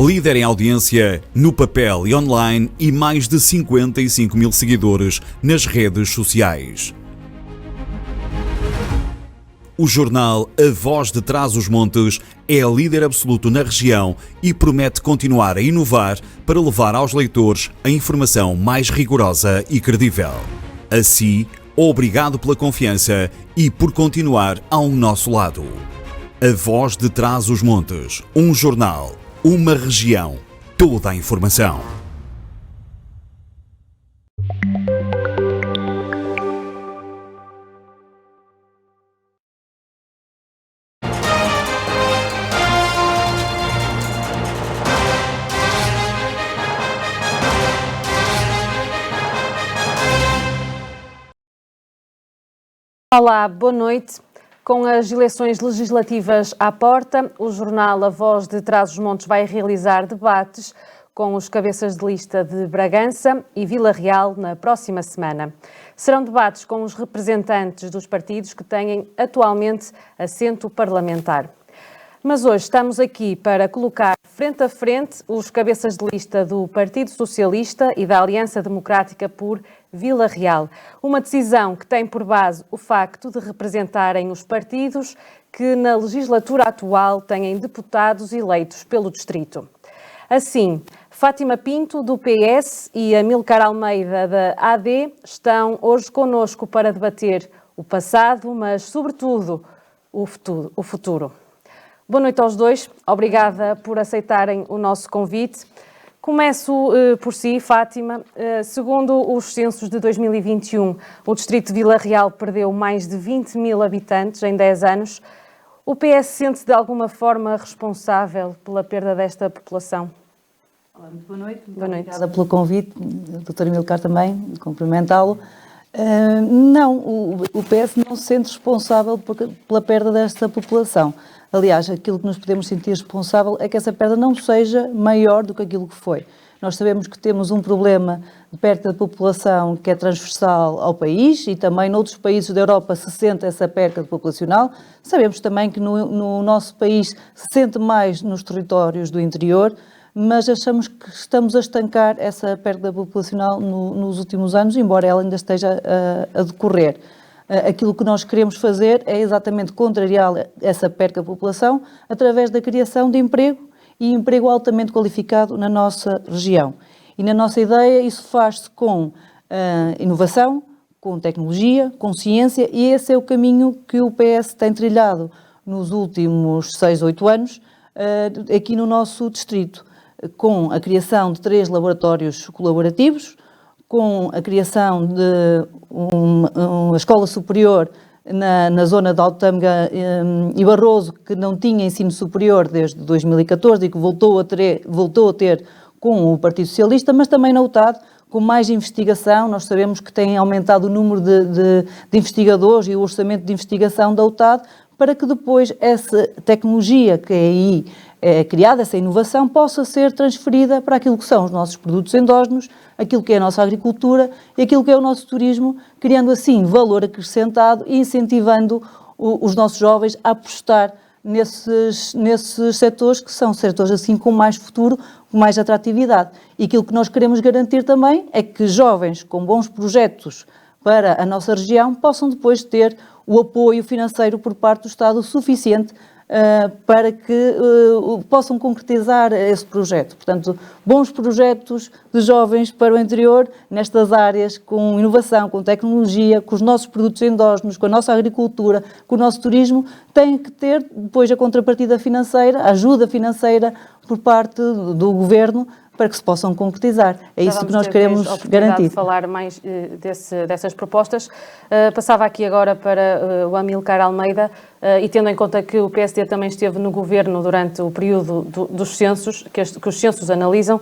Líder em audiência no papel e online e mais de 55 mil seguidores nas redes sociais. O jornal A Voz de Trás-os-Montes é líder absoluto na região e promete continuar a inovar para levar aos leitores a informação mais rigorosa e credível. Assim, obrigado pela confiança e por continuar ao nosso lado. A Voz de Trás-os-Montes, um jornal, uma região, toda a informação. Olá, boa noite. Com as eleições legislativas à porta, o jornal A Voz de Trás-os-Montes vai realizar debates com os cabeças de lista de Bragança e Vila Real na próxima semana. Serão debates com os representantes dos partidos que têm atualmente assento parlamentar. Mas hoje estamos aqui para colocar frente a frente os cabeças de lista do Partido Socialista e da Aliança Democrática por Vila Real. Uma decisão que tem por base o facto de representarem os partidos que na legislatura atual têm deputados eleitos pelo distrito. Assim, Fátima Pinto, do PS, e Amílcar Almeida, da AD, estão hoje connosco para debater o passado, mas, sobretudo, o futuro. Boa noite aos dois. Obrigada por aceitarem o nosso convite. Começo por si, Fátima. Segundo os censos de 2021, o distrito de Vila Real perdeu mais de 20 mil habitantes em 10 anos. O PS sente-se de alguma forma responsável pela perda desta população? Olá, muito boa noite. Boa noite. Obrigada pelo convite, Dr. Amílcar também, cumprimentá-lo. Não, o PS não se sente responsável pela perda desta população. Aliás, aquilo que nos podemos sentir responsável é que essa perda não seja maior do que aquilo que foi. Nós sabemos que temos um problema de perda de população que é transversal ao país e também noutros países da Europa se sente essa perda populacional. Sabemos também que no nosso país se sente mais nos territórios do interior, mas achamos que estamos a estancar essa perda populacional nos últimos anos, embora ela ainda esteja a decorrer. Aquilo que nós queremos fazer é exatamente contrariar essa perda de população através da criação de emprego e emprego altamente qualificado na nossa região. E na nossa ideia isso faz-se com inovação, com tecnologia, com ciência, e esse é o caminho que o PS tem trilhado nos últimos 6, 8 anos aqui no nosso distrito, com a criação de 3 laboratórios colaborativos, com a criação de uma escola superior na zona de Altâmega e Barroso, que não tinha ensino superior desde 2014 e que voltou a ter com o Partido Socialista, mas também na UTAD, com mais investigação. Nós sabemos que tem aumentado o número de investigadores e o orçamento de investigação da UTAD, para que depois essa tecnologia que aí é criada, essa inovação, possa ser transferida para aquilo que são os nossos produtos endógenos, aquilo que é a nossa agricultura e aquilo que é o nosso turismo, criando assim valor acrescentado e incentivando os nossos jovens a apostar nesses setores que são setores assim com mais futuro, com mais atratividade. E aquilo que nós queremos garantir também é que jovens com bons projetos para a nossa região possam depois ter o apoio financeiro por parte do Estado suficiente para que possam concretizar esse projeto. Portanto, bons projetos de jovens para o interior, nestas áreas, com inovação, com tecnologia, com os nossos produtos endógenos, com a nossa agricultura, com o nosso turismo, têm que ter depois a contrapartida financeira, a ajuda financeira por parte do Governo, para que se possam concretizar. É isso que nós queremos garantir. De falar mais dessas propostas. Passava aqui agora para o Amílcar Almeida, e tendo em conta que o PSD também esteve no governo durante o período dos censos, que os censos analisam,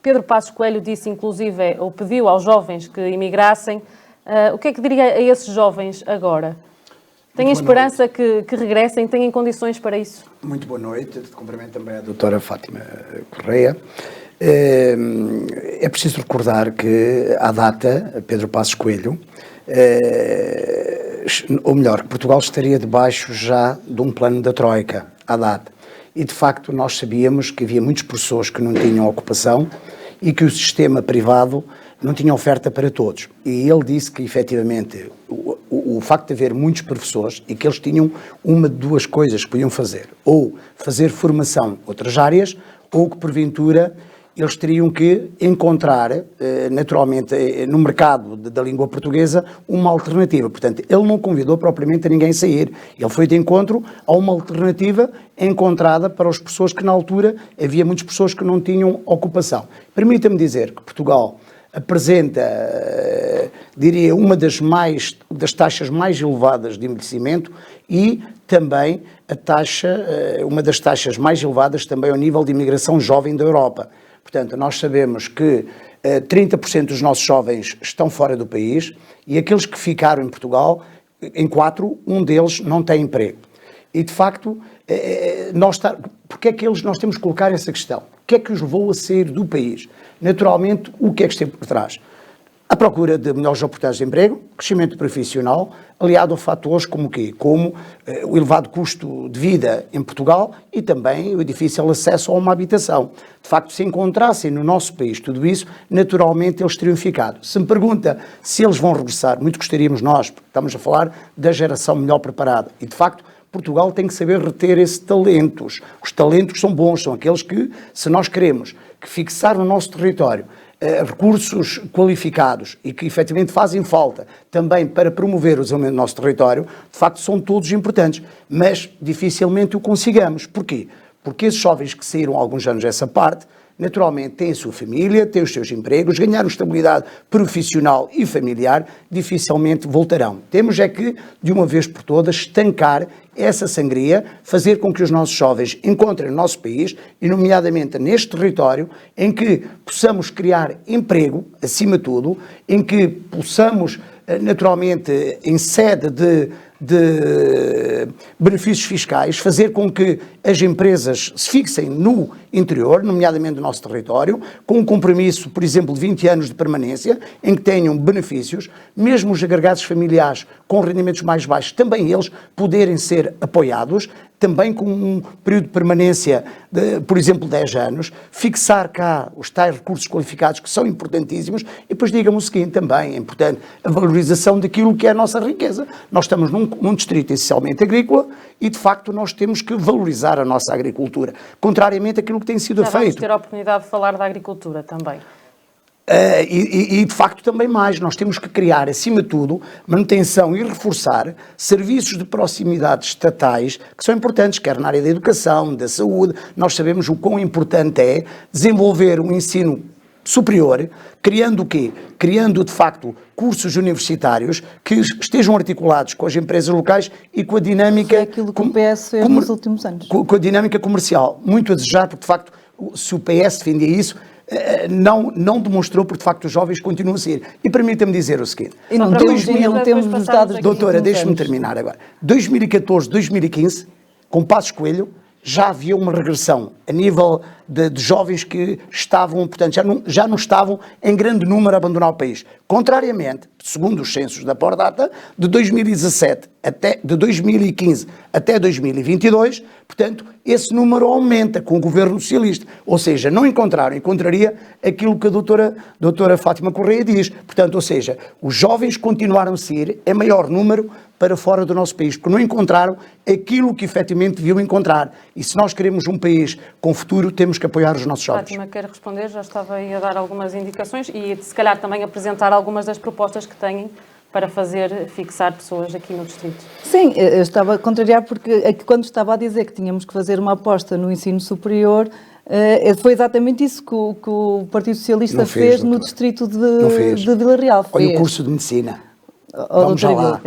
Pedro Passos Coelho disse, inclusive, ou pediu aos jovens que imigrassem. O que é que diria a esses jovens agora? Têm esperança que regressem? Têm condições para isso? Muito boa noite. Cumprimento também a doutora Fátima Correia. É preciso recordar que, à data, Pedro Passos Coelho, ou melhor, que Portugal estaria debaixo já de um plano da Troika, à data. e de facto nós sabíamos que havia muitos professores que não tinham ocupação e que o sistema privado não tinha oferta para todos. E ele disse que efetivamente o facto de haver muitos professores e que eles tinham uma de duas coisas que podiam fazer, ou fazer formação em outras áreas, ou que porventura eles teriam que encontrar, naturalmente, no mercado da língua portuguesa, uma alternativa. Portanto, ele não convidou propriamente a ninguém a sair. Ele foi de encontro a uma alternativa encontrada para as pessoas que, na altura, havia muitas pessoas que não tinham ocupação. Permita-me dizer que Portugal apresenta, diria, uma das taxas mais elevadas de envelhecimento e também uma das taxas mais elevadas também ao nível de imigração jovem da Europa. Portanto, nós sabemos que 30% dos nossos jovens estão fora do país e aqueles que ficaram em Portugal, em 4, um deles não tem emprego. E, de facto, porque é que nós temos que colocar essa questão? O que é que os levou a sair do país? Naturalmente, o que é que esteve por trás? A procura de melhores oportunidades de emprego, crescimento profissional, aliado a fatores como o quê? Como o elevado custo de vida em Portugal e também o difícil acesso a uma habitação. De facto, se encontrassem no nosso país tudo isso, naturalmente eles teriam ficado. Se me pergunta se eles vão regressar, muito gostaríamos nós, porque estamos a falar da geração melhor preparada. E, de facto, Portugal tem que saber reter esses talentos. Os talentos são bons, são aqueles que, se nós queremos que fixar no nosso território recursos qualificados e que efetivamente fazem falta também para promover o desenvolvimento do nosso território, de facto são todos importantes, mas dificilmente o consigamos. Porquê? Porque esses jovens que saíram há alguns anos dessa parte, naturalmente têm a sua família, têm os seus empregos, ganharam estabilidade profissional e familiar, dificilmente voltarão. Temos é que, de uma vez por todas, estancar essa sangria, fazer com que os nossos jovens encontrem no nosso país, e nomeadamente neste território, em que possamos criar emprego, acima de tudo, em que possamos, naturalmente, em sede de benefícios fiscais, fazer com que as empresas se fixem no interior, nomeadamente do nosso território, com um compromisso, por exemplo, de 20 anos de permanência, em que tenham benefícios, mesmo os agregados familiares com rendimentos mais baixos, também eles poderem ser apoiados, também com um período de permanência de, por exemplo, 10 anos, fixar cá os tais recursos qualificados que são importantíssimos e depois digam o seguinte também, é importante a valorização daquilo que é a nossa riqueza. Nós estamos num distrito essencialmente agrícola e, de facto, nós temos que valorizar a nossa agricultura, contrariamente àquilo que tem sido feito. Vamos ter a oportunidade de falar da agricultura também. E de facto também mais, nós temos que criar, acima de tudo, manutenção e reforçar serviços de proximidade estatais que são importantes, quer na área da educação, da saúde. Nós sabemos o quão importante é desenvolver um ensino superior, criando o quê? Criando, de facto, cursos universitários que estejam articulados com as empresas locais e com a dinâmica... Foi aquilo que o PS fez nos últimos anos. Com a dinâmica comercial. Muito a desejar, porque, de facto, se o PS defendia isso, não demonstrou, porque de facto os jovens continuam a ser. E permita-me dizer o seguinte. E não temos os dados. Doutora, deixe-me terminar agora. 2014, 2015, com Passos Coelho, já havia uma regressão a nível de jovens que estavam, portanto, já não estavam em grande número a abandonar o país. Contrariamente, segundo os censos da Pordata, de 2015 até 2022, portanto, esse número aumenta com o governo socialista. Ou seja, não encontraria aquilo que a doutora Fátima Correia diz. Portanto, ou seja, os jovens continuaram a sair em maior número para fora do nosso país, porque não encontraram aquilo que efetivamente deviam encontrar. E se nós queremos um país com futuro, temos que apoiar os nossos jovens. Fátima, quer responder? Já estava aí a dar algumas indicações e se calhar também apresentar algumas das propostas que têm para fixar pessoas aqui no distrito. Sim, eu estava a contrariar porque quando estava a dizer que tínhamos que fazer uma aposta no ensino superior, foi exatamente isso que o Partido Socialista fez no distrito de Vila Real. Olha o curso de medicina. Vamos lá.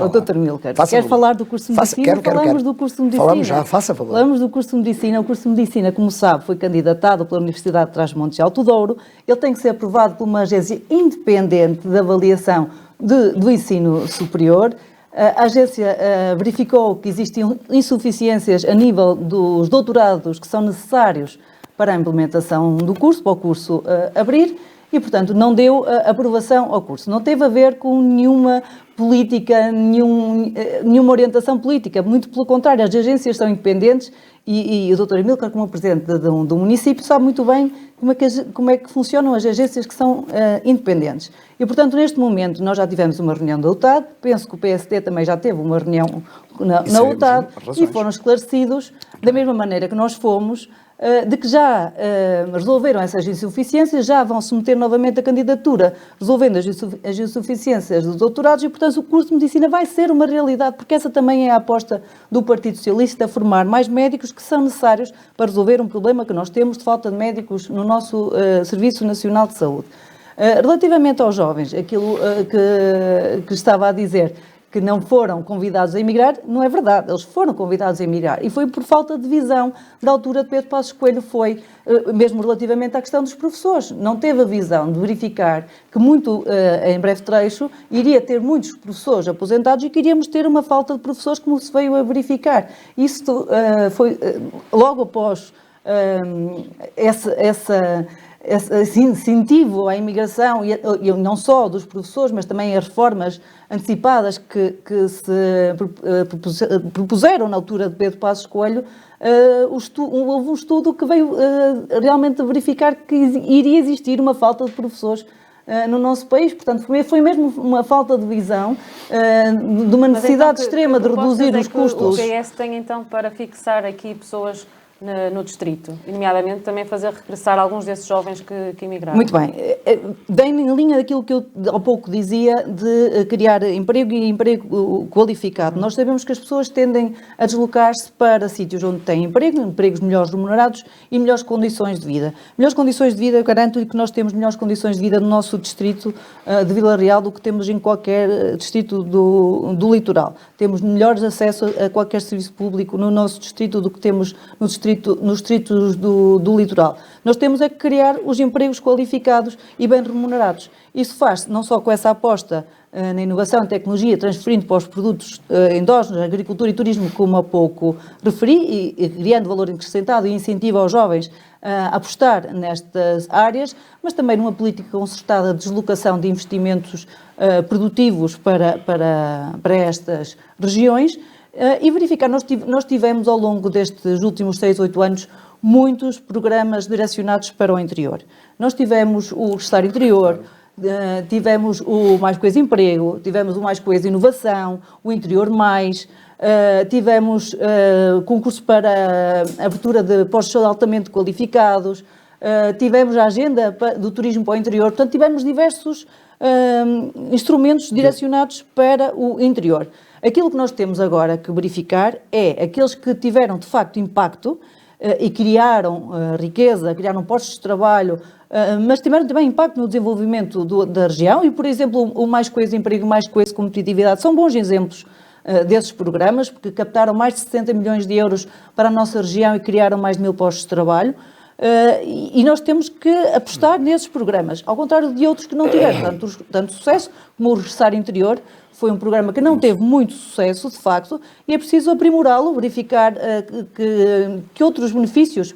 Dr. Milker, quer falar do curso de medicina? Falamos do curso de medicina. Falamos já, faça favor. Falamos do curso de medicina. O curso de medicina, como sabe, foi candidatado pela Universidade de Trás-os-Montes e Alto Douro. Ele tem que ser aprovado por uma agência independente de avaliação do ensino superior. A agência verificou que existiam insuficiências a nível dos doutorados que são necessários para a implementação do curso, para o curso abrir, e, portanto, não deu aprovação ao curso. Não teve a ver com nenhuma política, nenhuma orientação política, muito pelo contrário, as agências são independentes e o Dr. Amílcar, como presidente do município, sabe muito bem como é que funcionam as agências que são independentes. E, portanto, neste momento, nós já tivemos uma reunião da UTAD, penso que o PSD também já teve uma reunião na UTAD, e foram esclarecidos, da mesma maneira que nós fomos, de que já resolveram essas insuficiências, já vão submeter novamente a candidatura, resolvendo as insuficiências dos doutorados, e, portanto, o curso de Medicina vai ser uma realidade, porque essa também é a aposta do Partido Socialista, formar mais médicos que são necessários para resolver um problema que nós temos de falta de médicos no nosso Serviço Nacional de Saúde. Relativamente aos jovens, aquilo que estava a dizer, que não foram convidados a emigrar, não é verdade, eles foram convidados a emigrar, e foi por falta de visão da altura de Pedro Passos Coelho, foi mesmo relativamente à questão dos professores, não teve a visão de verificar que muito, em breve trecho, iria ter muitos professores aposentados e que iríamos ter uma falta de professores, como se veio a verificar. Isto foi logo após esse incentivo à imigração, e não só dos professores, mas também as reformas antecipadas que se propuseram na altura de Pedro Passos Coelho, houve um estudo que veio realmente verificar que iria existir uma falta de professores no nosso país. Portanto, foi mesmo uma falta de visão, de uma necessidade extrema de reduzir os custos. O PS tem então para fixar aqui pessoas no distrito, e nomeadamente também fazer regressar alguns desses jovens que emigraram. Muito bem. Bem em linha daquilo que eu há pouco dizia de criar emprego e emprego qualificado. Nós sabemos que as pessoas tendem a deslocar-se para sítios onde têm empregos melhores remunerados e melhores condições de vida. Melhores condições de vida, eu garanto-lhe que nós temos melhores condições de vida no nosso distrito de Vila Real do que temos em qualquer distrito do litoral. Temos melhores acesso a qualquer serviço público no nosso distrito do que temos nos distritos do litoral. Nós temos é que criar os empregos qualificados e bem remunerados. Isso faz-se não só com essa aposta na inovação e tecnologia, transferindo para os produtos endógenos, agricultura e turismo, como há pouco referi, e criando valor acrescentado e incentivo aos jovens a apostar nestas áreas, mas também numa política concertada de deslocação de investimentos produtivos para estas regiões. E verificar, nós tivemos ao longo destes últimos 6, 8 anos muitos programas direcionados para o interior. Nós tivemos o Gestar Interior, tivemos o Mais Coisa Emprego, tivemos o Mais Coisa Inovação, o Interior Mais, tivemos concurso para abertura de postos altamente qualificados, tivemos a agenda do turismo para o interior, portanto tivemos diversos instrumentos direcionados para o interior. Aquilo que nós temos agora que verificar é aqueles que tiveram de facto impacto e criaram riqueza, criaram postos de trabalho, mas tiveram também impacto no desenvolvimento da região e, por exemplo, o Mais Coisa Emprego, Mais Coisa Competitividade são bons exemplos desses programas, porque captaram mais de 60 milhões de euros para a nossa região e criaram mais de 1000 postos de trabalho. E nós temos que apostar nesses programas, ao contrário de outros que não tiveram tanto sucesso, como o Regressar Interior. Foi um programa que não teve muito sucesso, de facto, e é preciso aprimorá-lo, verificar que outros benefícios,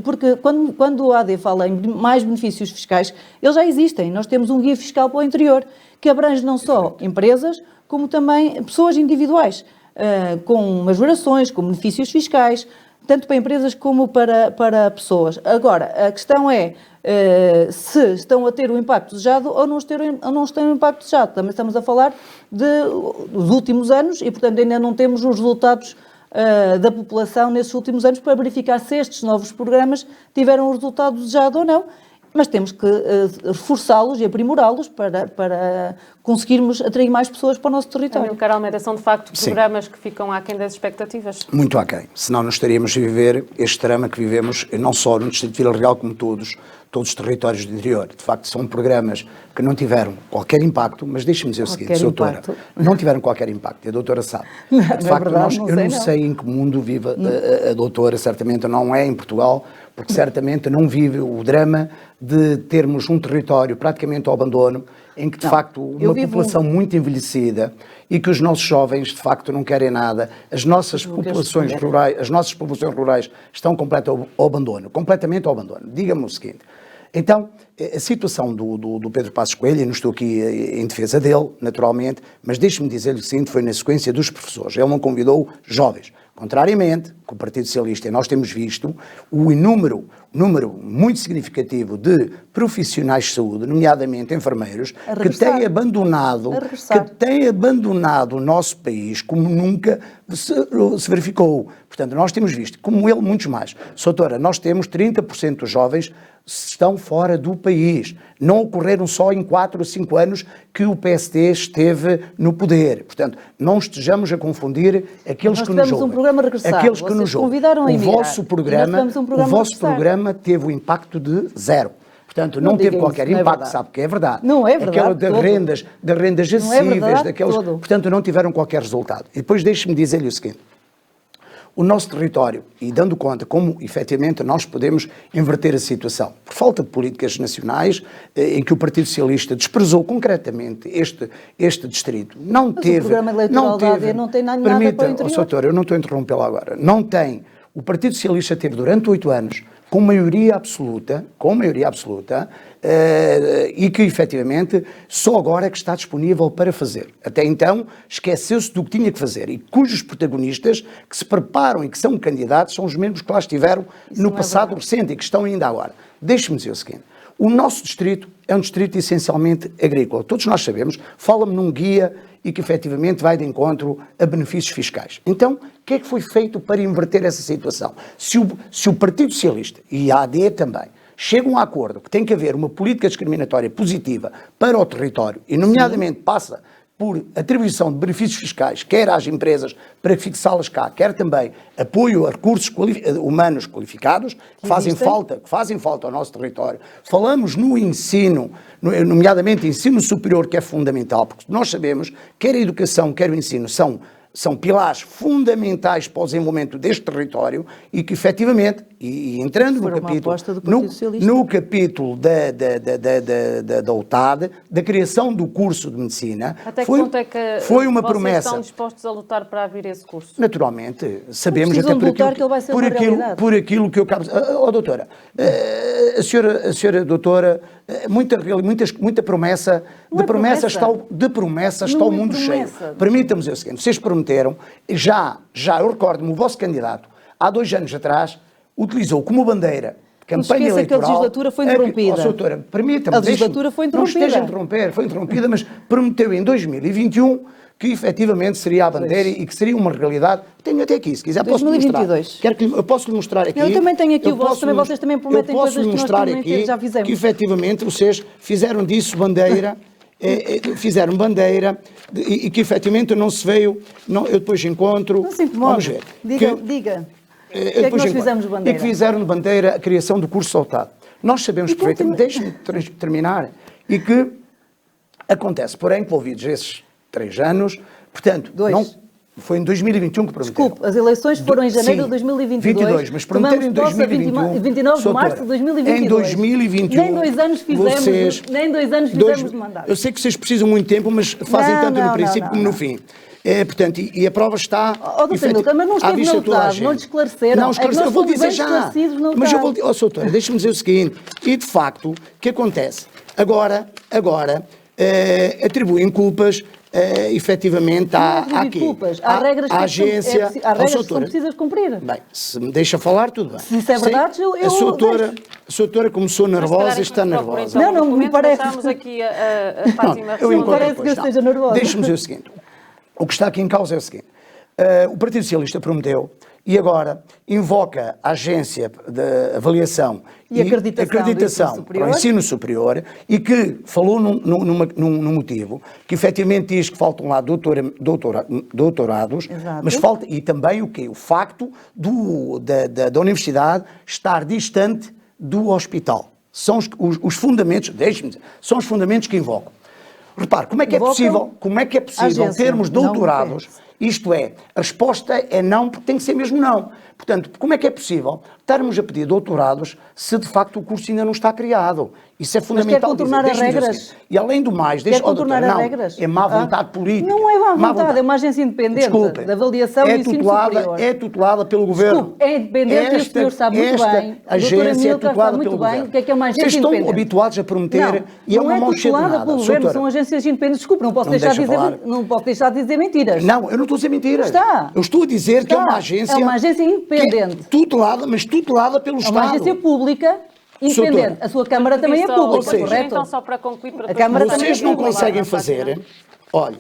porque quando o AD fala em mais benefícios fiscais, eles já existem. Nós temos um guia fiscal para o interior, que abrange não só empresas, como também pessoas individuais, com majorações, com benefícios fiscais, tanto para empresas como para pessoas. Agora, a questão é se estão a ter o impacto desejado ou não estão o impacto desejado. Também estamos a falar dos últimos anos e, portanto, ainda não temos os resultados da população nesses últimos anos para verificar se estes novos programas tiveram o resultado desejado ou não. Mas temos que reforçá-los e aprimorá-los para conseguirmos atrair mais pessoas para o nosso território. Amílcar Almeida, são de facto programas que ficam aquém das expectativas? Muito aquém. Senão não estaríamos a viver este drama que vivemos, não só no Distrito de Vila Real, como todos os territórios do interior. De facto, são programas que não tiveram qualquer impacto, mas deixe-me dizer o seguinte, doutora, não tiveram qualquer impacto, e a doutora sabe. De facto, eu não sei em que mundo vive a doutora, certamente não é em Portugal, porque certamente não vive o drama de termos um território praticamente ao abandono, em que de facto uma população muito envelhecida e que os nossos jovens de facto não querem nada, as nossas populações rurais estão completamente ao abandono. Diga-me o seguinte, Então, a situação do Pedro Passos Coelho, e não estou aqui em defesa dele, naturalmente, mas deixe-me dizer-lhe o seguinte, foi na sequência dos professores. Ele não convidou jovens. Contrariamente, com o Partido Socialista, nós temos visto o número muito significativo de profissionais de saúde, nomeadamente enfermeiros, que têm abandonado o nosso país como nunca se verificou. Portanto, nós temos visto, como ele, muitos mais. Soutora, nós temos 30% dos jovens estão fora do país. Não ocorreram só em 4 ou 5 anos que o PSD esteve no poder. Portanto, não estejamos a confundir aqueles que nos ouvem. Um programa regressado. Aqueles que nos ouvem. O vosso programa teve um impacto de 0. Portanto, não teve qualquer impacto, sabe que é verdade. Não é verdade. Aquela das rendas acessíveis, portanto, não tiveram qualquer resultado. E depois deixe-me dizer-lhe o seguinte. O nosso território, e dando conta como, efetivamente, nós podemos inverter a situação, por falta de políticas nacionais, em que o Partido Socialista desprezou concretamente este distrito, não teve... o programa eleitoral da AD não tem nada para o interior. Soutor, eu não estou a interrompê-lo agora. Não tem. O Partido Socialista teve durante 8 anos, com maioria absoluta, e que, efetivamente, só agora é que está disponível para fazer. Até então, esqueceu-se do que tinha que fazer e cujos protagonistas que se preparam e que são candidatos são os mesmos que lá estiveram no passado recente e que estão ainda agora. Deixe-me dizer o seguinte. O nosso distrito é um distrito essencialmente agrícola. Todos nós sabemos, fala-me num guia e que efetivamente vai de encontro a benefícios fiscais. Então, o que é que foi feito para inverter essa situação? Se o Partido Socialista e a AD também chegam a acordo que tem que haver uma política discriminatória positiva para o território, e nomeadamente passa por atribuição de benefícios fiscais, quer às empresas para fixá-las cá, quer também apoio a recursos humanos qualificados que fazem falta ao nosso território. Falamos no ensino, nomeadamente ensino superior, que é fundamental, porque nós sabemos que quer a educação, quer o ensino são pilares fundamentais para o desenvolvimento deste território e que, efetivamente, e entrando no capítulo da UTAD, da criação do curso de Medicina, até que ponto é que foi uma vocês promessa. Estão dispostos a lutar para abrir esse curso? Naturalmente, sabemos até por aquilo que eu acabo... doutora, a senhora doutora, muita promessa, de promessa está o mundo cheio. Permita-me dizer o seguinte, vocês prometeram, já eu recordo-me, o vosso candidato, há 2 anos atrás, utilizou como bandeira campanha eleitoral... que a legislatura foi interrompida. Doutora, permita-me... A legislatura foi interrompida. Não esteja a interromper, foi interrompida, mas prometeu em 2021 que efetivamente seria a bandeira e que seria uma realidade. Tenho até aqui, se quiser, posso-lhe mostrar. Eu posso-lhe mostrar aqui. Eu também tenho aqui o vosso, vocês também prometem coisas que nós também já fizemos. Que efetivamente vocês fizeram disso bandeira, fizeram bandeira e que efetivamente não se veio, eu depois encontro. Não se incomoda. Vamos ver. Diga. O que é que nós fizemos bandeira? E que fizeram de bandeira a criação do curso soltado. Nós sabemos perfeitamente, deixe-me terminar, e que acontece, porém, envolvidos esses 3 anos, portanto, foi em 2021 que prometeram. Desculpe, as eleições foram em janeiro de 2022. Mas prometeram em 2021. 29 de março de 2022. Em 2021. Nem 2 anos fizemos de mandato. Eu sei que vocês precisam muito tempo, mas fazem tanto no princípio como no fim. Portanto, e a prova está... Doutor Milton, mas não esteve na UTAD, não lhe esclareceram. Não, eu vou dizer já. Mas eu vou dizer, doutora, deixa-me dizer o seguinte, e de facto, o que acontece? Agora atribuem culpas efetivamente há regras agência, há regras que são precisas cumprir. Bem, se me deixa falar, tudo bem. Se isso é verdade, a doutora começou nervosa e está nervosa. Não me parece. Estamos aqui a Fátima. Não parece que eu esteja nervosa. Deixa-me dizer o seguinte, o que está aqui em causa é o seguinte, o Partido Socialista prometeu e agora invoca a agência de avaliação e acreditação para o ensino superior e que falou num motivo que efetivamente diz que faltam lá doutorados, mas falta, e também o quê? O facto da universidade estar distante do hospital. São os fundamentos, deixe-me dizer, são os fundamentos que invocam. Repare, como é que é possível termos doutorados Isto é, a resposta é não, porque tem que ser mesmo não. Portanto, como é que é possível estarmos a pedir doutorados se de facto o curso ainda não está criado? Isso é fundamental. quer contornar as regras? E além do mais, Quer contornar as regras? É má vontade política. Não é má vontade, é uma agência independente de avaliação e ensino superior. É tutelada pelo governo. Desculpe, é independente e o senhor sabe muito bem. A agência é tutelada muito pelo bem governo. o que é uma agência Vocês estão independente. habituados a prometer e é não uma é mão cheia de tutelada nada. pelo governo, Doutora, são agências independentes. Desculpe, não posso Não deixar de deixa dizer, falar. não posso deixar de dizer mentiras. não, eu não estou a dizer mentiras. Está. Eu estou a dizer que é uma Está. agência... É uma agência independente. que é tutelada, mas tutelada pelo É Estado. uma agência pública independente. Doutora. A sua Câmara também é pública, Ou seja, correto? Então, só para concluir, para A Câmara todos também Vocês não falarem, conseguem Fátima. fazer... Olha,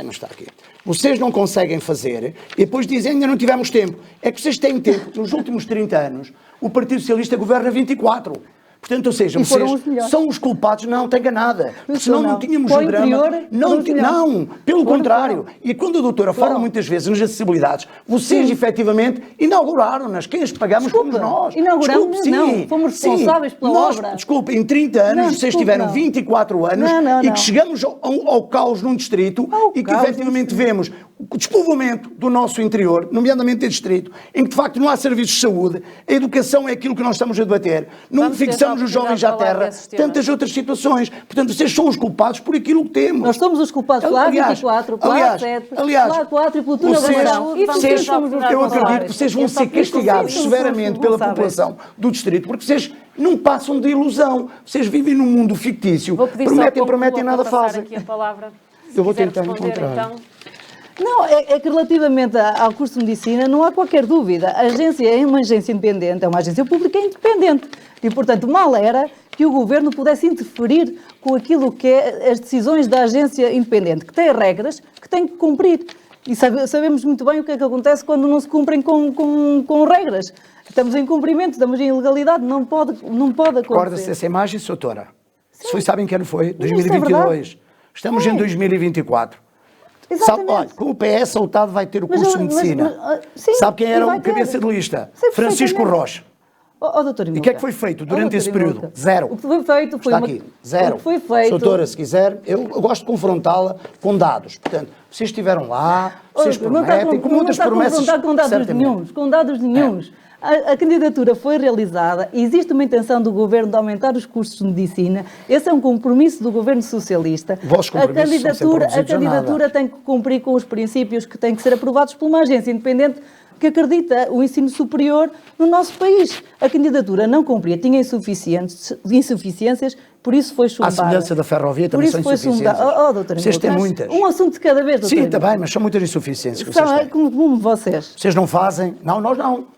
não está aqui. Vocês não conseguem fazer e depois dizem ainda não tivemos tempo. É que vocês têm tempo. Nos últimos 30 anos, o Partido Socialista governa 24. Portanto, ou seja, E foram vocês os melhores. são os culpados, não tem nada. Porque Isso senão não. não tínhamos Para o o drama. interior, foram os melhores. Não, pelo Foram. contrário. E quando a doutora fala Foram. muitas vezes nas acessibilidades, vocês efetivamente inauguraram-nas. Quem as pagamos Desculpa, fomos nós. inauguramos, Desculpe, não, sim, fomos responsáveis pela nós, obra. Desculpe, em 30 anos Não, vocês desculpe, tiveram não. 24 anos Não, e não. que chegamos ao caos num distrito Ao e que caos, efetivamente vemos o despovoamento do nosso interior, nomeadamente deste distrito, em que de facto não há serviços de saúde, a educação é aquilo que nós estamos a debater, não Vamos ter fixamos a os jovens à oportunidade de falar terra, desses temas. tantas outras situações. Portanto, vocês são os culpados por aquilo que temos. Nós somos os culpados pela A24, pela A7, pela A4 e pelo túnel da Marão. E vocês, somos os eu responsáveis. acredito que vocês vão Eu só ser queria castigados conferir. severamente pela Responsáveis. população do distrito, porque vocês não passam de ilusão. Vocês vivem num mundo fictício. Vou pedir Prometem, só prometem, para nada passar fazem. aqui a palavra. Se Eu vou quiser tentar responder, encontrar. então. Não, é que relativamente ao curso de Medicina não há qualquer dúvida. A agência é uma agência independente, é uma agência pública independente. E, portanto, mal era que o Governo pudesse interferir com aquilo que é as decisões da agência independente, que tem regras que tem que cumprir. E sabemos muito bem o que é que acontece quando não se cumprem com regras. Estamos em cumprimento, estamos em ilegalidade, não pode Recorda-se acontecer. dessa imagem, doutora? Vocês sabem que ano foi? Mas isso é 2022. Estamos em 2024. Sabe, Exatamente. olha, com o PS, o TAD vai ter o Mas curso eu- de mas- medicina. mas, sim, Sabe quem e era vai o cabeça ter. de lista? Sei Francisco perfeitamente. Rocha. Doutor E o que é Emílio, que foi feito ó, durante doutor esse período? Emílio, Zero. O que foi feito foi Está uma... aqui, zero. O que foi feito... Doutora, se quiser, eu gosto de confrontá-la com dados. Portanto, vocês estiveram lá, vocês prometem, como muitas promessas... Com dados certamente. nenhuns, com dados nenhuns. A candidatura foi realizada, existe uma intenção do Governo de aumentar os cursos de medicina, esse é um compromisso do Governo Socialista. Vossos compromissos são sempre A reduzidos a candidatura nada. tem que cumprir com os princípios que têm que ser aprovados por uma agência independente que acredita o ensino superior no nosso país. A candidatura não cumpria, tinha insuficiências, por isso foi À chumbada. semelhança da ferrovia, também são insuficiências. Doutora Vocês têm Emílio, muitas. Um assunto de cada vez, doutora Sim, Emílio. está bem, mas são muitas insuficiências que vocês São, têm. como vocês. Vocês não fazem? Não, nós não.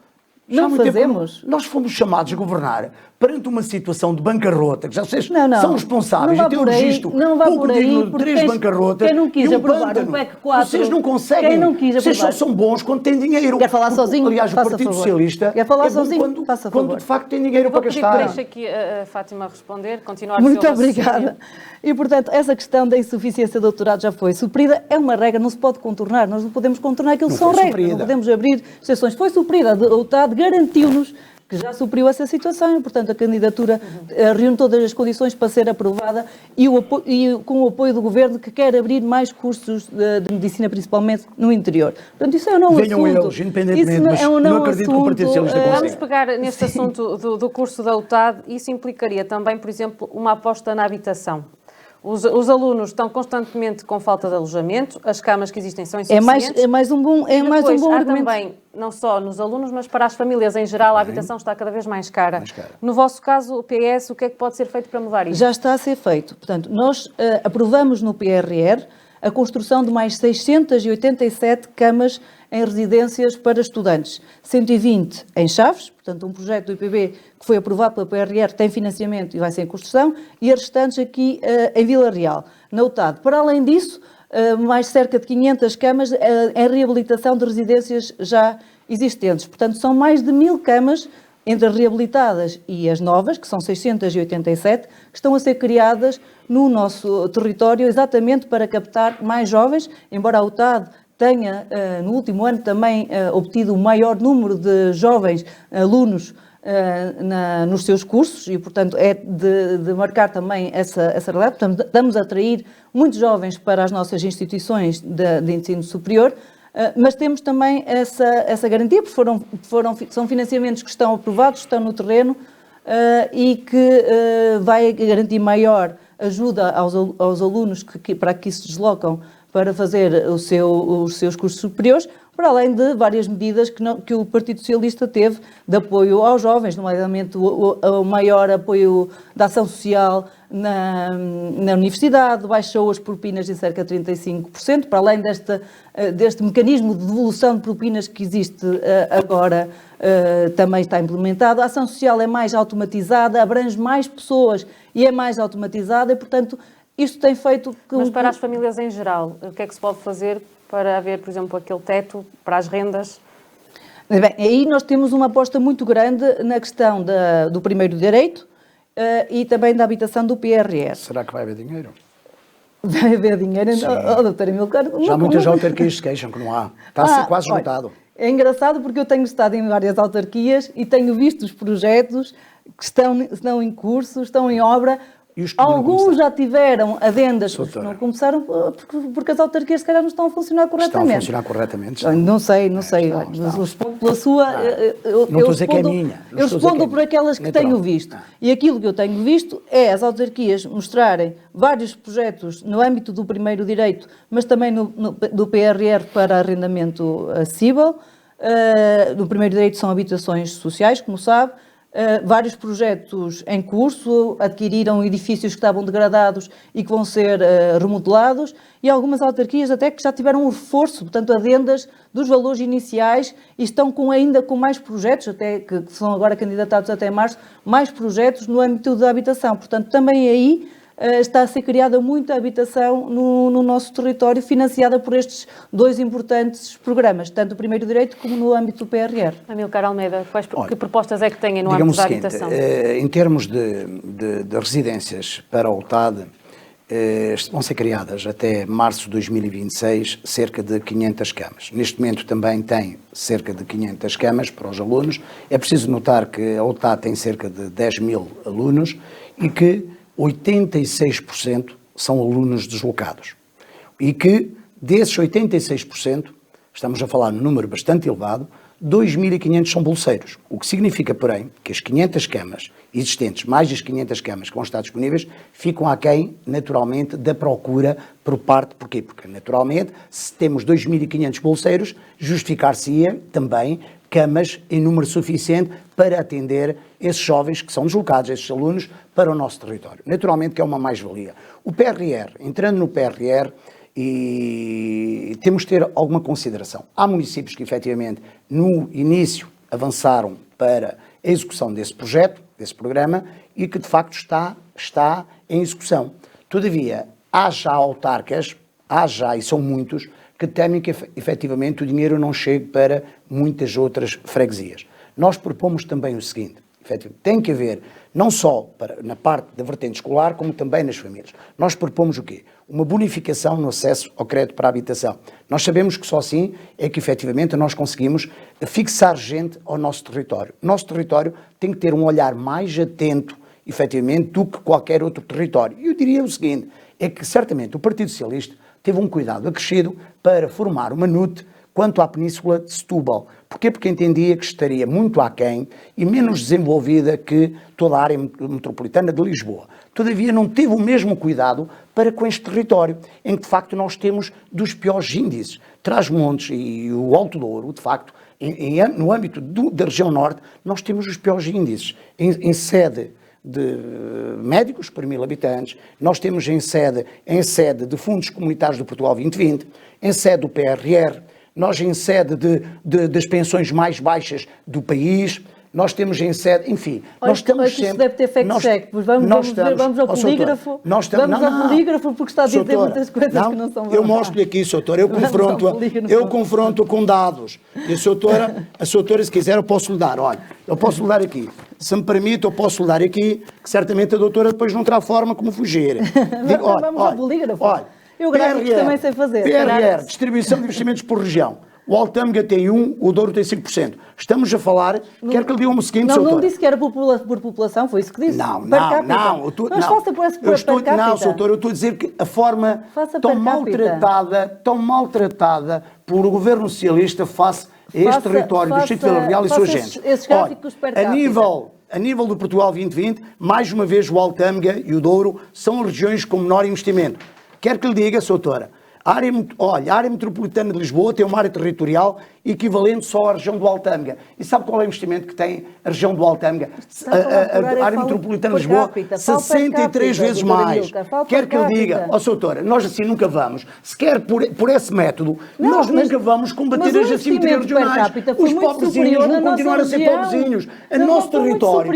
Já há Não muito tempo fazemos. nós fomos chamados a governar perante uma situação de bancarrota, que já vocês Não. são responsáveis Não vá e têm um por aí, registro não vá pouco por aí, digno de porque 3 bancarrotas quem não quis e um aprovar pântano. o PEC 4, Vocês não conseguem. quem não quis Vocês só aprovar. são bons quando têm dinheiro. Quer falar Porque, sozinho? Aliás, o Faça Partido favor. Socialista Quer falar é bom sozinho? quando, Faça quando favor. de facto tem dinheiro Vou para pedir gastar. deixa aqui a Fátima responder, continuar Muito o seu raciocínio. obrigada. E, portanto, essa questão da insuficiência de doutorado já foi suprida. É uma regra, não se pode contornar. Nós não podemos contornar aquilo que Não são foi regras. Não suprida. podemos abrir exceções. Foi suprida. O TAD garantiu-nos que já supriu essa situação e, portanto, a candidatura reúne todas as condições para ser aprovada e com o apoio do Governo que quer abrir mais cursos de medicina, principalmente no interior. Portanto, isso é um não Venham assunto. eles, independentemente, Isso mas é um não acredito que o Partido Socialista consiga. Vamos pegar neste assunto do curso da UTAD. Isso implicaria também, por exemplo, uma aposta na habitação. Os alunos estão constantemente com falta de alojamento, as camas que existem são insuficientes. É mais um bom Há argumento. também, não só nos alunos, mas para as famílias em geral, a habitação está cada vez mais cara. Mais cara. No vosso caso, o PS, o que é que pode ser feito para mudar isso? Já está a ser feito. Portanto, nós aprovamos no PRR a construção de mais 687 camas em residências para estudantes, 120 em Chaves, portanto um projeto do IPB que foi aprovado pela PRR, tem financiamento e vai ser em construção, e as restantes aqui em Vila Real, na UTAD. Para além disso, mais cerca de 500 camas em reabilitação de residências já existentes. Portanto, são mais de 1000 camas entre as reabilitadas e as novas, que são 687, que estão a ser criadas no nosso território exatamente para captar mais jovens, embora a UTAD tenha, no último ano, também obtido o maior número de jovens alunos nos seus cursos e, portanto, é de marcar também essa realidade. Portanto, estamos a atrair muitos jovens para as nossas instituições de ensino superior. Mas temos também essa garantia, porque são financiamentos que estão aprovados, estão no terreno e que vai garantir maior ajuda aos alunos para que se deslocam para fazer os seus cursos superiores, para além de várias medidas que o Partido Socialista teve de apoio aos jovens, nomeadamente o maior apoio da ação social na universidade, baixou as propinas em cerca de 35%, para além deste mecanismo de devolução de propinas que existe agora, também está implementado. A ação social é mais automatizada, abrange mais pessoas e é mais automatizada e, portanto, isto tem feito... Mas para as famílias em geral, o que é que se pode fazer para haver, por exemplo, aquele teto para as rendas? Bem, aí nós temos uma aposta muito grande na questão do primeiro direito e também da habitação do PRR. Será que vai haver dinheiro? Vai haver dinheiro? Doutora Amilcar... Já muitas autarquias se queixam que não há. Está a ser quase esgotado. É engraçado porque eu tenho estado em várias autarquias e tenho visto os projetos que estão em curso, estão em obra. Alguns já tiveram adendas, não começaram porque as autarquias se calhar não estão a funcionar corretamente. Estão a funcionar corretamente? Não sei. Eu respondo pela sua... Não estou a dizer que é minha. Eu respondo por aquelas que tenho visto. E aquilo que eu tenho visto é as autarquias mostrarem vários projetos no âmbito do primeiro direito, mas também do PRR para arrendamento acessível. No primeiro direito são habitações sociais, como sabe. Vários projetos em curso, adquiriram edifícios que estavam degradados e que vão ser remodelados, e algumas autarquias até que já tiveram um reforço, portanto, adendas dos valores iniciais e estão ainda com mais projetos, até que são agora candidatados até março, mais projetos no âmbito da habitação. Portanto, também aí está a ser criada muita habitação no nosso território, financiada por estes dois importantes programas, tanto o primeiro direito como no âmbito do PRR. Amilcar Almeida, que propostas é que têm no âmbito da habitação? Em termos de residências para o TAD, vão ser criadas até março de 2026 cerca de 500 camas. Neste momento também tem cerca de 500 camas para os alunos. É preciso notar que a OTAD tem cerca de 10 mil alunos e que 86% são alunos deslocados. E que desses 86%, estamos a falar de um número bastante elevado, 2.500 são bolseiros. O que significa, porém, que as 500 camas existentes, mais as 500 camas que vão estar disponíveis, ficam aquém, naturalmente, da procura por parte... Porquê? Porque, naturalmente, se temos 2.500 bolseiros, justificar-se-ia também camas em número suficiente para atender esses jovens que são deslocados, esses alunos, para o nosso território. Naturalmente que é uma mais-valia. O PRR, entrando no PRR, e temos de ter alguma consideração. Há municípios que, efetivamente, no início avançaram para a execução desse projeto, desse programa, e que, de facto, está em execução. Todavia, há já autarcas, e são muitos, que temem que, efetivamente, o dinheiro não chegue para muitas outras freguesias. Nós propomos também o seguinte, tem que haver, não só na parte da vertente escolar, como também nas famílias. Nós propomos o quê? Uma bonificação no acesso ao crédito para a habitação. Nós sabemos que só assim é que, efetivamente, nós conseguimos fixar gente ao nosso território. O nosso território tem que ter um olhar mais atento, efetivamente, do que qualquer outro território. E eu diria o seguinte, é que, certamente, o Partido Socialista teve um cuidado acrescido para formar uma NUT quanto à Península de Setúbal. Porquê? Porque entendia que estaria muito aquém e menos desenvolvida que toda a área metropolitana de Lisboa. Todavia, não teve o mesmo cuidado para com este território, em que, de facto, nós temos dos piores índices. Trás-Montes e o Alto Douro, de facto, no âmbito da região norte, nós temos os piores índices. Em sede de médicos por 1000 habitantes, nós temos em sede de fundos comunitários do Portugal 2020, em sede do PRR, nós em sede das pensões mais baixas do país, nós temos em sede, enfim, nós estamos sempre... Isso deve ter fact-check, vamos ao polígrafo, ao polígrafo porque está a dizer muitas coisas que não são verdade. Eu mostro-lhe aqui, doutora, eu confronto com dados, e a doutora, se quiser, eu posso lhe dar, olha, eu posso lhe dar aqui, se me permite, eu posso lhe dar aqui, que certamente a doutora depois não terá forma como fugir. Vamos ao polígrafo. Eu gráficos também sei fazer. PRR, distribuição de investimentos por região. O Altâmega tem 1%, o Douro tem 5%. Estamos a falar, quero que lhe diga o seguinte, Não, Sr. não Doutora. disse que era por população, foi isso que disse. Não, Per não, capita. não. Mas faça por esse per capita. Não, doutor, eu estou a dizer que a forma Faça tão per capita. maltratada por o governo socialista face a este Faça- território do Distrito de Vila Real e faça suas gentes. esses gráficos per capita. A nível do Portugal 2020, mais uma vez o Altamega e o Douro são regiões com menor investimento. Quero que lhe diga, Sra. Doutora, a área metropolitana de Lisboa tem uma área territorial equivalente só à região do Altamega. E sabe qual é o investimento que tem a região do Altamega? A área metropolitana de Lisboa, 63 vezes mais. Quero que lhe diga, Sra. Doutora, nós assim nunca vamos, sequer por esse método, nós nunca vamos combater as assimetrias regionais. Os pobrezinhos vão continuar a ser pobrezinhos. O nosso território,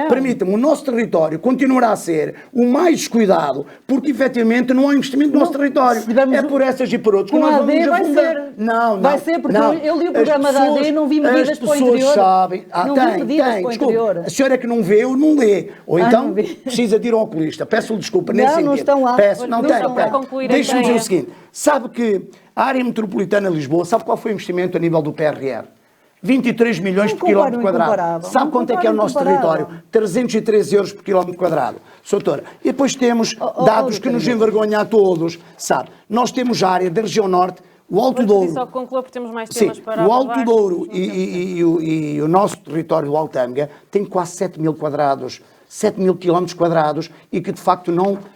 permita-me, o nosso território continuará a ser o mais descuidado, porque efetivamente não há investimento no nosso território. É por essas e por outras que nós vamos afundar. Não, vai ser, porque eu li o programa da AD e não vi medidas para o interior. As pessoas sabem. Tem, desculpa, a senhora que não vê, eu não lê. Ou então precisa de ir ao oculista. Peço-lhe desculpa nesse sentido. Não estão lá. Peço, Não tem. estão para concluir a Deixe-me dizer ideia. o seguinte. Sabe que a área metropolitana de Lisboa, sabe qual foi o investimento a nível do PRR? 23 milhões por quilómetro quadrado. Sabe quanto é que é o nosso território? 313 euros por quilómetro quadrado. Sr. Doutora, e depois temos dados que nos envergonham a todos. Sabe, nós temos a área da região norte, o Alto Douro. Só conclua porque temos mais Sim, temas para o Alto aprovar. Douro e o nosso território do Altamega tem quase 7 mil quadrados, 7 mil quilómetros quadrados e que de facto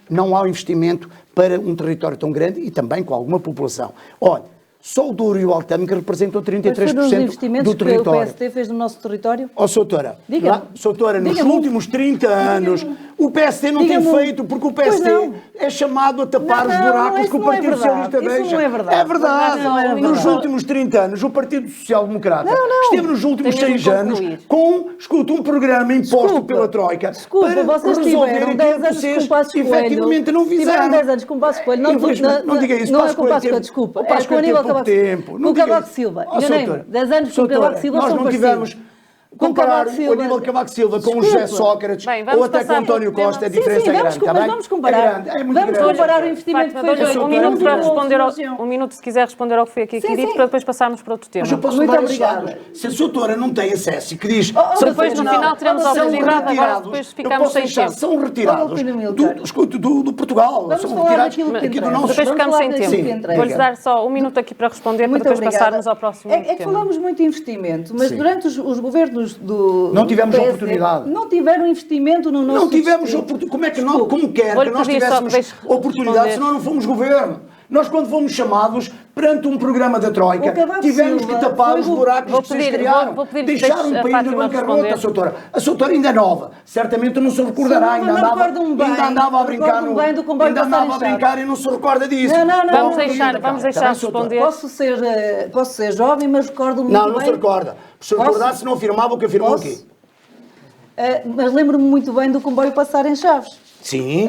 não há investimento para um território tão grande e também com alguma população. Olha, só o Douro e o Altamega representam 33% do que o território. PST fez no nosso território? Ó, Sra. Doutora, Diga-me. Sra. Doutora, nos Diga-me. últimos 30 anos, o PSD não tem Diga-me. feito, porque o Pois PSD não. é chamado a tapar Não, os não, buracos isso que o não é Partido verdade. Socialista Isso deixa. não é verdade. É verdade. Não é verdade. Nos últimos 30 anos, o Partido Social Democrata esteve nos últimos Tem mesmo 6 que anos concluir. com, escuta, um programa imposto Desculpa. pela Troika Desculpa, para vocês resolver tiveram aquilo 10 que anos vocês com Passos Coelho. efetivamente não Tiveram fizeram. 10 anos com Passos Coelho. Infelizmente, não diga isso. Não é Passos com Coelho Passos Coelho, teve- desculpa. o Passos É com o Coelho Aníbal teve pouco Cavaco tempo. Silva. Não Com diga Cavaco isso. Silva. Ó, Enganei-me. Doutora, 10 anos com Doutora, Cavaco Silva nós são não parecidos. tivemos... Com Comparar Cavaco o Silva. Aníbal Cavaco Silva com o Desculpa. José Sócrates Bem, vamos ou até com passar o António para o Costa, a tema. diferença Sim, é grande, está bem? vamos comparar. É grande, é muito Vamos grande. comparar o investimento que Fátima, foi dou-lhe feito. um minuto para responder ao... um minuto se quiser responder ao que foi aqui Sim, dito, sim. para depois passarmos para outro tema. Mas eu posso Muito dar esses obrigada. dados. Se a sua doutora não tem acesso e que diz... Depois, no final, teremos a são oportunidade, agora retirados, depois eu ficamos posso sem deixar, tempo. são retirados Doutora Milcar. do Portugal. Vamos São falar retirados daquilo que aqui do interessa. nosso... Depois Vamos ficamos falar sem daquilo tempo. que interessa. Vou-lhes dar só um minuto aqui para responder, para depois passarmos ao próximo É que tema. falamos muito de investimento, mas Sim. durante os governos do Não tivemos PSD, oportunidade. Não tiveram investimento no nosso Não tivemos distrito. oportunidade. Como é que não? Como quer Vou-lhe que nós pedir só que tivéssemos deixe oportunidade responder. se nós não fomos governo? Nós, quando fomos chamados perante um programa da Troika, O Cavaco tivemos Silva que tapar foi os buracos Vou que vocês pedir- criaram. vou pedir que Deixar deixe um a país na Fátima bancarrota, responder. a sua doutora. A sua doutora ainda é nova. Certamente não se recordará. Sim, mas recordo-me bem. Ainda andava a brincar Recordo-me bem do comboio ainda passar andava a em Chaves. brincar e não se recorda disso. Não, não, não. Vamos não, deixar Está bem, sua doutora. responder. Posso ser jovem, mas recordo-me Não, muito não bem. se recorda. Se Posso? recordasse, não afirmava o que afirmou Posso? aqui. Mas lembro-me muito bem do comboio passar em Chaves. Sim,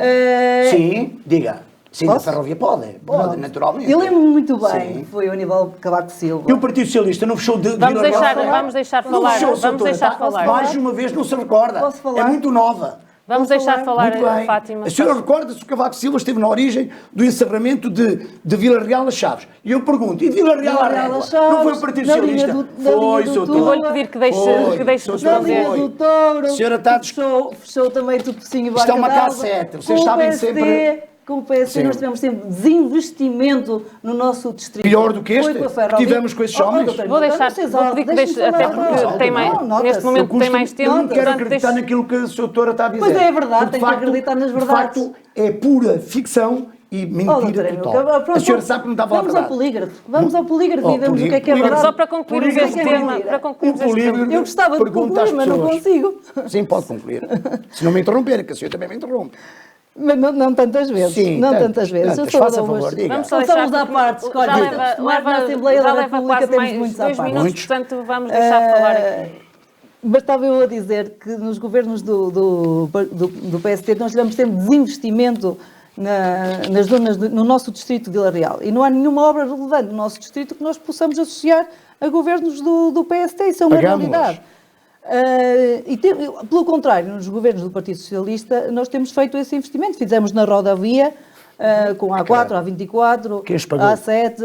sim, diga. Sim, Posso? da ferrovia pode, Pronto. naturalmente. Eu lembro-me muito bem, Sim. foi o Aníbal Cavaco Silva. E o Partido Socialista não fechou de Vamos Vila Real deixar, falar? vamos deixar Não falar. fechou, Vamos doutora, deixar tá? falar. Mais uma vez não se recorda. Posso falar? É muito nova. Vamos Posso deixar falar, Muito bem. Fátima. A senhora recorda-se que o Cavaco Silva esteve na origem do encerramento de Vila Real a Chaves. E eu pergunto, e de Vila Real à Vila Real a Régua? Chaves, Não foi o Partido na linha Socialista? do- na linha Foi, do Sr. Tuga. Vou-lhe pedir que deixe Sr. Na Doutor, linha foi. do Touro, A senhora está fechou também Tupocinho e Isto é uma Barca d'Alva. cassete, vocês Com o sabem PSD, sempre- Com o PSD Sim. nós tivemos sempre desinvestimento no nosso distrito. Pior do que este, Foi com a que ferrovia. tivemos com esses homens. doutor, Vou deixar, não seja vou pedir que deixe, deixe-me até falar. porque Não, tem mais, não, nota-se. neste momento tem mais tempo. Eu não quero portanto, acreditar deixe- naquilo que a sua doutora está a dizer. Mas é verdade, Porque, tem de que acreditar nas verdades. De facto, é pura ficção e mentira doutora, total. A senhora sabe que não está a falar a Vamos ao verdade. polígrafo. Vamos ao polígrafo e vemos o que é polígrafo. verdade. Só para concluirmos Polígrafo. este tema, para concluirmos este tema. Eu gostava de Pergunta às concluir, mas não pessoas. consigo. Sim, pode concluir. Se não me interromper, que a senhora também me interrompe. Mas não tantas vezes. Sim, não tantas, tantas vezes. tantas. Eu sou Faça da favor, umas- diga. Vamos só Não deixar somos à porque parte, já olha, leva, na Assembleia da leva República quase temos mais muitos à 2 parte. minutos, Muitos. portanto vamos deixar falar aqui. Bastava eu a dizer que nos governos do PSD nós tivemos sempre desinvestimento nas zonas, no nosso distrito de Vila Real. E não há nenhuma obra relevante no nosso distrito que nós possamos associar a governos do PSD. Isso é uma Pagamos. realidade. Pelo contrário, nos governos do Partido Socialista, nós temos feito esse investimento. Fizemos na rodovia, com a A4, a A24, Quem os pagou? a A7,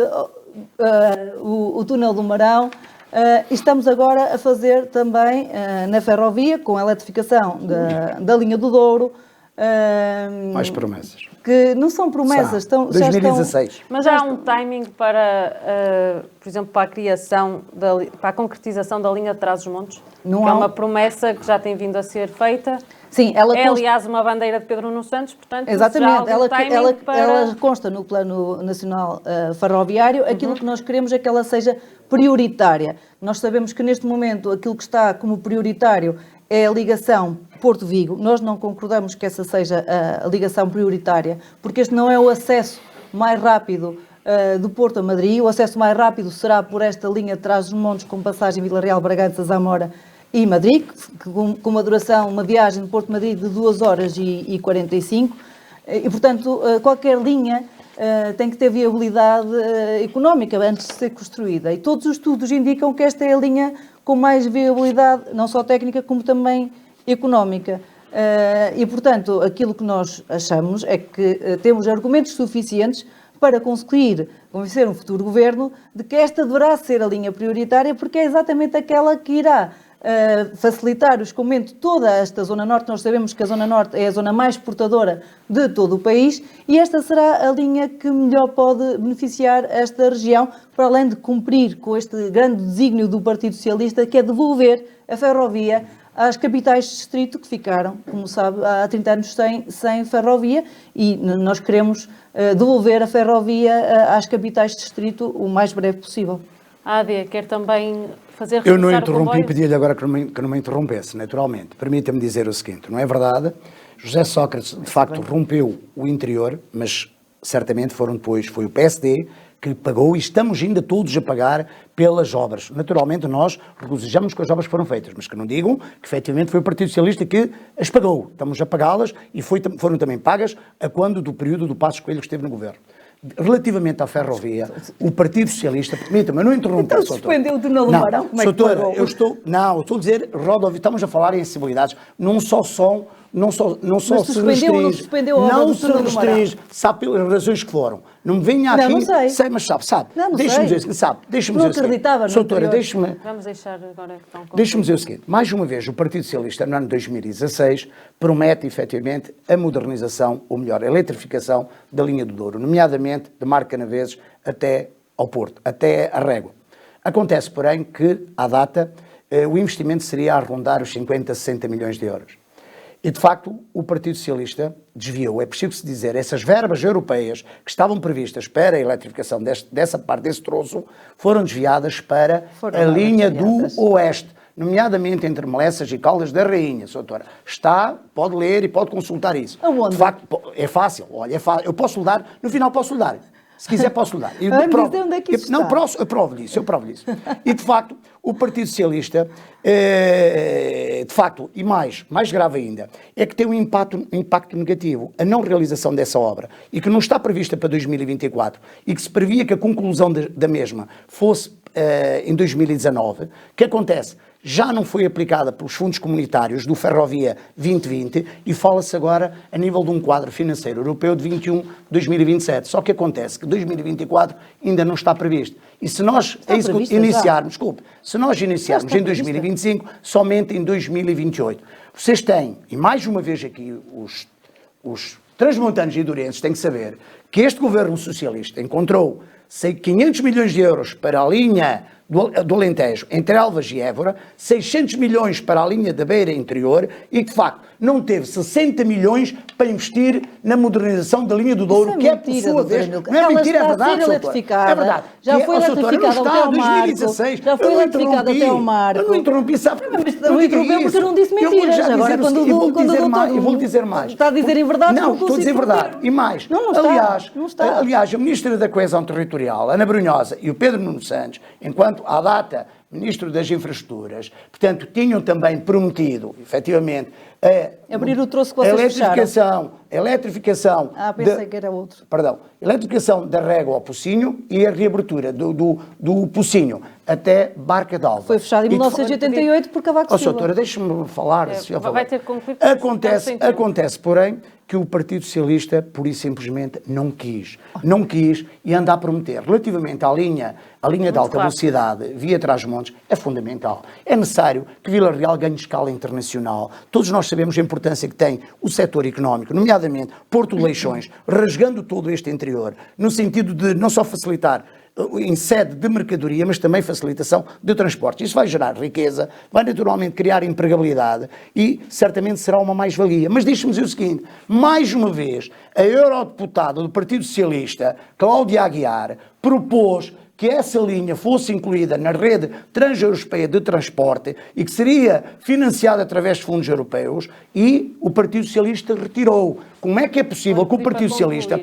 o túnel do Marão. E estamos agora a fazer também na ferrovia, com a eletrificação da linha do Douro. Mais promessas. Que não são promessas, já 2016. estão... Mas já há um timing para, por exemplo, para a criação, para a concretização da linha de Trás-os-Montes? Não que é há uma promessa que já tem vindo a ser feita. Sim, ela é, aliás, uma bandeira de Pedro Nuno Santos, portanto, exatamente, já há algum timing para... ela consta no Plano Nacional Ferroviário. Aquilo que nós queremos é que ela seja prioritária. Nós sabemos que neste momento aquilo que está como prioritário é a ligação Porto Vigo. Nós não concordamos que essa seja a ligação prioritária, porque este não é o acesso mais rápido do Porto a Madrid. O acesso mais rápido será por esta linha de Trás-os-Montes, com passagem Vila Real, Bragança, Zamora e Madrid, com uma duração, uma viagem de Porto a Madrid de 2 horas e 45. E, portanto, qualquer linha tem que ter viabilidade económica antes de ser construída. E todos os estudos indicam que esta é a linha com mais viabilidade, não só técnica, como também económica. E, portanto, aquilo que nós achamos é que temos argumentos suficientes para conseguir convencer um futuro governo de que esta deverá ser a linha prioritária, porque é exatamente aquela que irá facilitar o escoamento de toda esta Zona Norte. Nós sabemos que a Zona Norte é a zona mais exportadora de todo o país e esta será a linha que melhor pode beneficiar esta região, para além de cumprir com este grande desígnio do Partido Socialista, que é devolver a ferrovia às capitais de distrito, que ficaram, como sabe, há 30 anos sem ferrovia, e nós queremos devolver a ferrovia às capitais de distrito o mais breve possível. A AD quer também fazer Eu não regressar o interrompi, comboio? pedi-lhe agora que não me interrompesse, naturalmente. Permita-me dizer o seguinte, não é verdade? José Sócrates, de facto, rompeu o interior, mas certamente foi o PSD que pagou, e estamos ainda todos a pagar pelas obras. Naturalmente, nós regozijamos com as obras que foram feitas, mas que não digam que efetivamente foi o Partido Socialista que as pagou. Estamos a pagá-las e foram também pagas a quando do período do Passos Coelho que esteve no governo. Relativamente à ferrovia, o Partido Socialista, permita-me, eu não interrompo. Então suspendeu o túnel do Marão, como é que pagou? Eu estou a dizer, rodovia, estamos a falar em acessibilidades, não só se restringe, sabe pelas razões que foram. Não me venha aqui, não sei. Mas sabe. Deixa-me dizer, deixa-me não dizer acreditava. Doutora, deixa-me. Vamos deixar agora que estão com... Deixa-me dizer o seguinte, mais uma vez o Partido Socialista no ano 2016 promete efetivamente a modernização, ou melhor, a eletrificação da linha do Douro, nomeadamente de Marco Canaveses até ao Porto, até a Régua. Acontece, porém, que à data o investimento seria a rondar os 50 a 60 milhões de euros. E, de facto, o Partido Socialista desviou, é preciso se dizer, essas verbas europeias que estavam previstas para a eletrificação dessa parte, desse troço, foram desviadas para a linha do Oeste, nomeadamente entre Melessas e Caldas da Rainha, doutora. Pode ler e pode consultar isso. Aonde? De facto, é fácil, olha, eu posso lhe dar, no final posso lhe dar. Se quiser, posso lhe dar. Onde é que isso está? Não, eu provo disso. E, de facto, o Partido Socialista, de facto, e mais grave ainda, é que tem um impacto negativo, a não realização dessa obra, e que não está prevista para 2024, e que se previa que a conclusão da mesma fosse em 2019. O que acontece? Já não foi aplicada pelos fundos comunitários do Ferrovia 2020 e fala-se agora a nível de um quadro financeiro europeu de 21-2027. Só que acontece que 2024 ainda não está previsto. E se nós iniciarmos em 2025, somente em 2028. Vocês têm, e mais uma vez aqui os transmontanos e durenses têm que saber que este governo socialista encontrou 500 milhões de euros para a linha do Alentejo, entre Elvas e Évora, 600 milhões para a linha da Beira Interior e, de facto, não teve 60 milhões para investir na modernização da linha do Douro, que é, por sua vez, não é mentira, é verdade, é verdade. Já foi eletrificada até ao Marco, já foi eletrificada até ao Marco. Eu não interrompi, sabe? Não interrompeu porque eu não disse mentiras. Agora, quando o doutor eu vou dizer mais. Está a dizer em verdade, não estou a dizer verdade. E mais. Não está. Aliás, a Ministra da Coesão Territorial, Ana Brunhosa, e o Pedro Nuno Santos, enquanto à data Ministro das Infraestruturas, portanto, tinham também prometido, efetivamente, abrir o troço que vocês fecharam. Eletrificação. Pensei que era outro. Perdão. Eletrificação da Régua ao Pocinho e a reabertura do Pocinho até Barca d'Alva. Foi fechado em 1988 por Cavaco Silva. Doutora, deixe-me falar. Vai ter que concluir. Acontece, porém, que o Partido Socialista, pura e simplesmente, não quis e anda a prometer. Relativamente à linha de alta velocidade via Trás-os-Montes, Trás-os-Montes é fundamental. É necessário que Vila Real ganhe escala internacional. Todos nós sabemos a importância que tem o setor económico, nomeadamente Porto de Leixões, rasgando todo este interior, no sentido de não só facilitar em sede de mercadoria, mas também facilitação de transporte. Isso vai gerar riqueza, vai naturalmente criar empregabilidade e certamente será uma mais-valia. Mas deixe-me dizer o seguinte, mais uma vez, a eurodeputada do Partido Socialista, Cláudia Aguiar, propôs que essa linha fosse incluída na rede transeuropeia de transporte e que seria financiada através de fundos europeus e o Partido Socialista retirou. Como é que é possível que o Partido Socialista...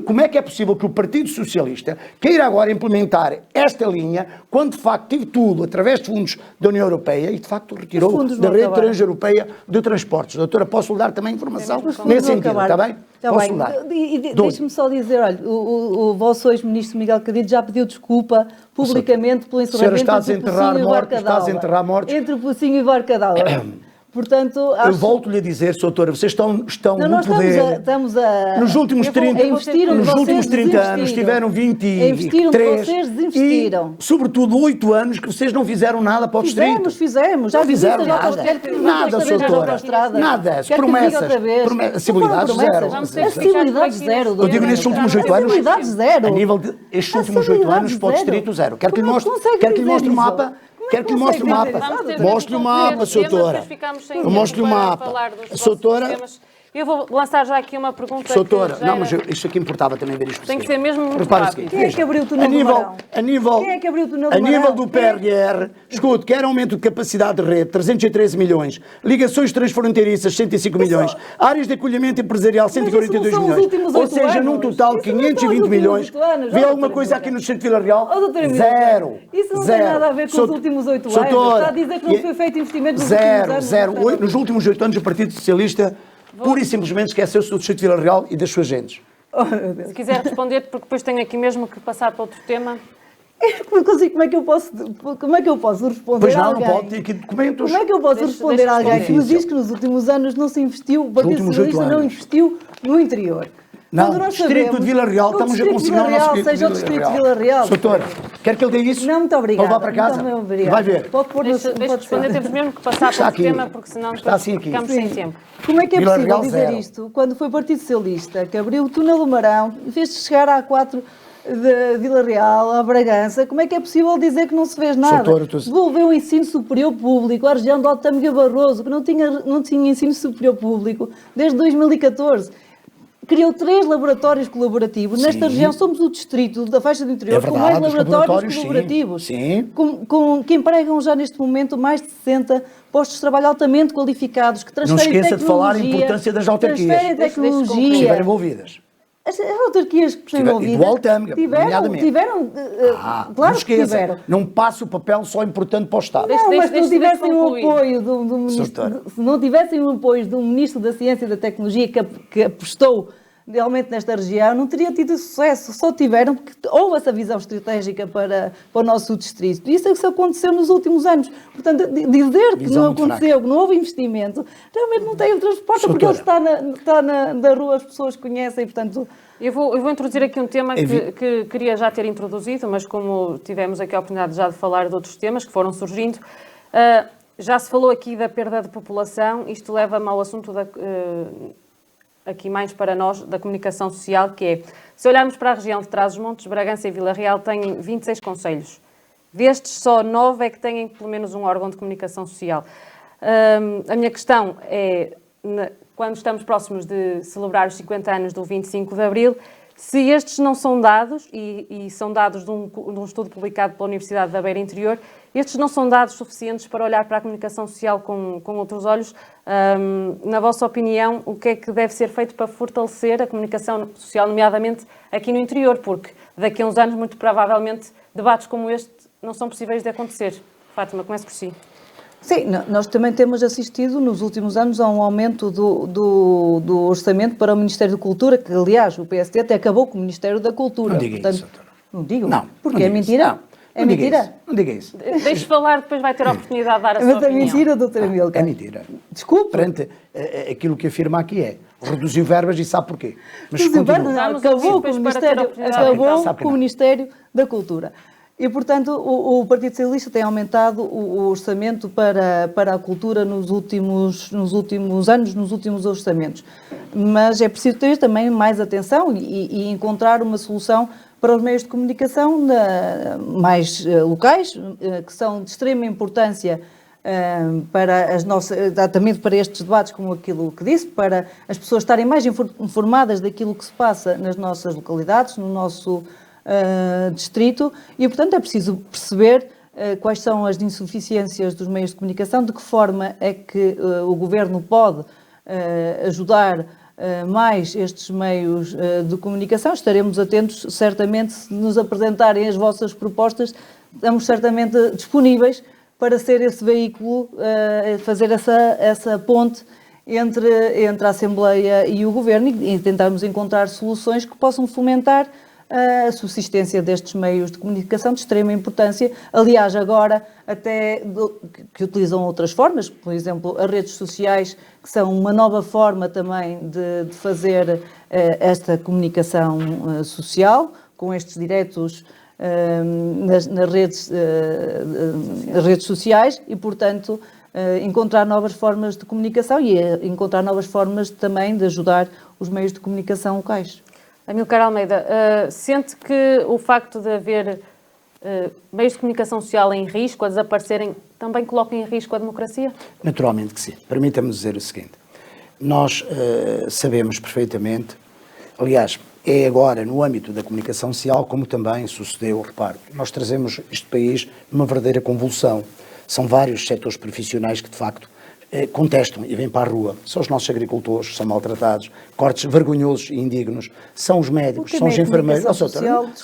Como é que é possível que o Partido Socialista queira agora implementar esta linha quando de facto tive tudo através de fundos da União Europeia e de facto retirou da rede transeuropeia de transportes? Doutora, posso lhe dar também informação nesse sentido, está bem? Posso lhe dar. Deixe-me só dizer, olha, o vosso ex-ministro Miguel Cadide já pediu desculpa publicamente pelo encerramento entre o Pocinho e o Barcadal. Entre o Pocinho e o Barcadal. Portanto, eu volto-lhe a dizer, doutora, vocês estão no poder. Estamos a nos últimos 30 anos tiveram 23 investiram, vocês desinvestiram. E, sobretudo, 8 anos que vocês não fizeram nada para o distrito. Fizemos. Já fizeram nada, doutora. Nada. Promessas. Acessibilidade zero. Acessibilidade zero. Eu digo nestes últimos 8 anos. Acessibilidade zero. A nível de estes últimos 8 anos para o distrito zero. Quero que lhe mostre o mapa. Quero que lhe mostre o mapa. Mostre-lhe o mapa, doutora. Mostre-lhe o mapa. Doutora. Eu vou lançar já aqui uma pergunta. Doutora, não, mas isto aqui importava também ver isto. Tem que ser mesmo muito rápido. Quem é que abriu o túnel do Marão? A nível do PRR, escute, quer aumento de capacidade de rede, 313 milhões, ligações transfronteiriças, 105 milhões, áreas de acolhimento empresarial, 142 milhões, ou seja, num total, 520 milhões. Vê alguma coisa aqui no Distrito de Vila Real? Zero. Isso não tem nada a ver com os últimos 8 anos. Está a dizer que não foi feito investimento nos últimos anos. Zero. Nos últimos 8 anos, o Partido Socialista pura e simplesmente esqueceu-se do Distrito de Vila Real e das suas gentes. Se quiser responder, porque depois tenho aqui mesmo que passar para outro tema. Como é que eu posso responder a alguém? Não pode ter aqui documentos. Como é que eu posso responder a alguém que nos diz que nos últimos anos não se investiu, o Partido Socialista não investiu no interior? Não, o Distrito de Vila Real, estamos a consignar o nosso seja o Distrito de Vila Real. Doutora, quer que ele dê isso? Não, muito obrigada. Para levar para casa? Vai ver. Deixa responder, temos mesmo que passar para outro tema, porque senão ficamos sem tempo. Como é que é possível dizer isto quando foi o Partido Socialista que abriu o túnel do Marão, fez chegar à A4 de Vila Real, a Bragança? Como é que é possível dizer que não se fez nada? Devolveu o ensino superior público à região de Altamira Barroso, que não tinha ensino superior público desde 2014. Criou 3 laboratórios colaborativos. Sim. Nesta região somos o distrito da faixa do interior com mais laboratórios colaborativos. Sim. Que empregam já neste momento mais de 60 postos de trabalho altamente qualificados, que transferem tecnologia. Não esqueça de falar a importância das autarquias. Transferem tecnologia. Estiverem envolvidas. As autarquias que estão envolvidas. E do Altamira, tiveram claro que tiveram. Não passa o papel só importante para o Estado. Não, mas se não tivessem o apoio do ministro, se não tivessem o apoio do Ministro da Ciência e da Tecnologia que apostou realmente nesta região, não teria tido sucesso. Só tiveram porque houve essa visão estratégica para o nosso distrito. E isso é que aconteceu nos últimos anos. Portanto, dizer que não aconteceu, que não houve investimento, realmente não tem o transporte, porque ele está na rua, as pessoas conhecem, portanto... Eu vou introduzir aqui um tema que queria já ter introduzido, mas como tivemos aqui a oportunidade já de falar de outros temas que foram surgindo, já se falou aqui da perda de população, isto leva-me ao assunto aqui mais para nós, da comunicação social, que é, se olharmos para a região de Trás-os-Montes, Bragança e Vila Real têm 26 concelhos. Destes, só 9 é que têm pelo menos um órgão de comunicação social. A minha questão é, quando estamos próximos de celebrar os 50 anos do 25 de Abril, se estes não são dados, e são dados de um estudo publicado pela Universidade da Beira Interior, estes não são dados suficientes para olhar para a comunicação social com outros olhos. Na vossa opinião, o que é que deve ser feito para fortalecer a comunicação social, nomeadamente aqui no interior? Porque daqui a uns anos, muito provavelmente, debates como este não são possíveis de acontecer. Fátima, comece por si. Sim, nós também temos assistido nos últimos anos a um aumento do orçamento para o Ministério da Cultura, que aliás o PSD até acabou com o Ministério da Cultura. Não diga isso, doutora. Não digo? Não. Porque é mentira? É mentira? Não diga isso. Deixe falar, depois vai ter a oportunidade de dar a sua opinião. Mas é mentira, doutora Milka. É mentira. Desculpe. Perante aquilo que afirma aqui reduziu verbas e sabe porquê. Mas acabou com o Ministério da Cultura. E, portanto, o Partido Socialista tem aumentado o orçamento para a cultura nos últimos anos, nos últimos orçamentos. Mas é preciso ter também mais atenção e encontrar uma solução para os meios de comunicação mais locais, que são de extrema importância para exatamente para estes debates, como aquilo que disse, para as pessoas estarem mais informadas daquilo que se passa nas nossas localidades, no nosso distrito, e portanto é preciso perceber quais são as insuficiências dos meios de comunicação, de que forma é que o Governo pode ajudar mais estes meios de comunicação. Estaremos atentos, certamente, se nos apresentarem as vossas propostas, estamos certamente disponíveis para ser esse veículo, fazer essa ponte entre a Assembleia e o Governo e tentarmos encontrar soluções que possam fomentar a subsistência destes meios de comunicação de extrema importância. Aliás, agora até que utilizam outras formas, por exemplo, as redes sociais, que são uma nova forma também de fazer esta comunicação social, com estes diretos nas redes sociais e, portanto, encontrar novas formas de comunicação e encontrar novas formas também de ajudar os meios de comunicação locais. Amílcar Almeida, sente que o facto de haver meios de comunicação social em risco, a desaparecerem, também coloca em risco a democracia? Naturalmente que sim. Permita-me dizer o seguinte. Nós sabemos perfeitamente, aliás, é agora no âmbito da comunicação social, como também sucedeu, repare, nós trazemos este país numa verdadeira convulsão. São vários setores profissionais que, de facto, contestam e vêm para a rua. São os nossos agricultores, são maltratados, cortes vergonhosos e indignos, são os médicos, são os enfermeiros.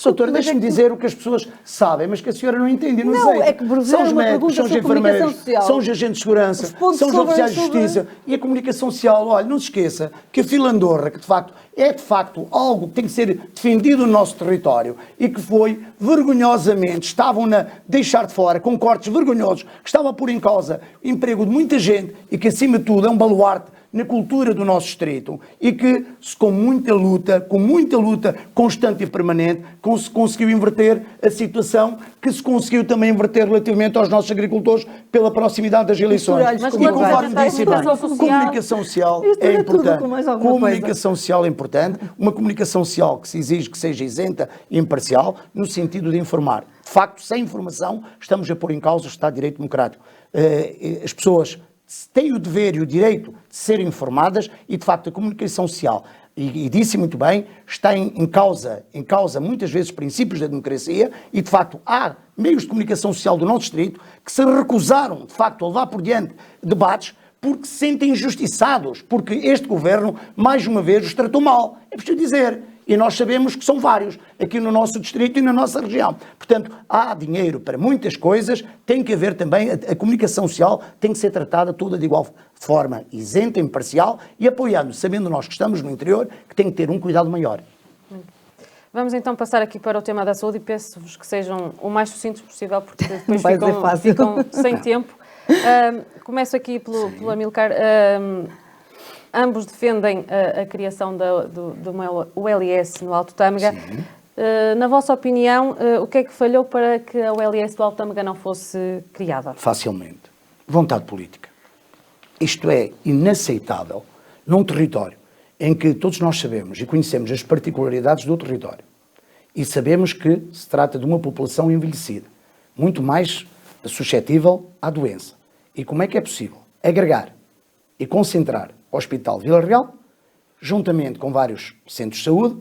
Doutora, deixe-me dizer o que as pessoas sabem, mas que a senhora não entende, não sei. É que são os médicos, são os enfermeiros, são os agentes de segurança, são os oficiais de justiça e a comunicação social. Olha, não se esqueça que a fila Andorra, que é de facto algo que tem que ser defendido no nosso território e que foi vergonhosamente, estavam a deixar de fora, com cortes vergonhosos, que estavam a pôr em causa o emprego de muita gente e que, acima de tudo, é um baluarte na cultura do nosso distrito e que, com muita luta constante e permanente, se conseguiu inverter a situação que se conseguiu também inverter relativamente aos nossos agricultores pela proximidade das eleições. Mas e conforme disse bem, comunicação social é importante. Comunicação social é importante, uma comunicação social que se exige que seja isenta e imparcial, no sentido de informar. De facto, sem informação, estamos a pôr em causa o Estado de Direito Democrático. As pessoas têm o dever e o direito de serem informadas e, de facto, a comunicação social, e disse muito bem, está em causa muitas vezes princípios da democracia e, de facto, há meios de comunicação social do nosso distrito que se recusaram, de facto, a levar por diante debates porque se sentem injustiçados, porque este governo, mais uma vez, os tratou mal. É preciso dizer. E nós sabemos que são vários aqui no nosso distrito e na nossa região. Portanto, há dinheiro para muitas coisas, tem que haver também, a comunicação social tem que ser tratada toda de igual forma, isenta, imparcial e apoiando, sabendo nós que estamos no interior, que tem que ter um cuidado maior. Vamos então passar aqui para o tema da saúde e peço-vos que sejam o mais sucintos possível, porque depois ficam sem tempo. Começo aqui pelo Amílcar. Ambos defendem a criação do ULS no Alto Tâmega. Na vossa opinião, o que é que falhou para que a ULS do Alto Tâmega não fosse criada? Facilmente. Vontade política. Isto é inaceitável num território em que todos nós sabemos e conhecemos as particularidades do território e sabemos que se trata de uma população envelhecida, muito mais suscetível à doença. E como é que é possível agregar e concentrar o Hospital de Vila Real, juntamente com vários centros de saúde,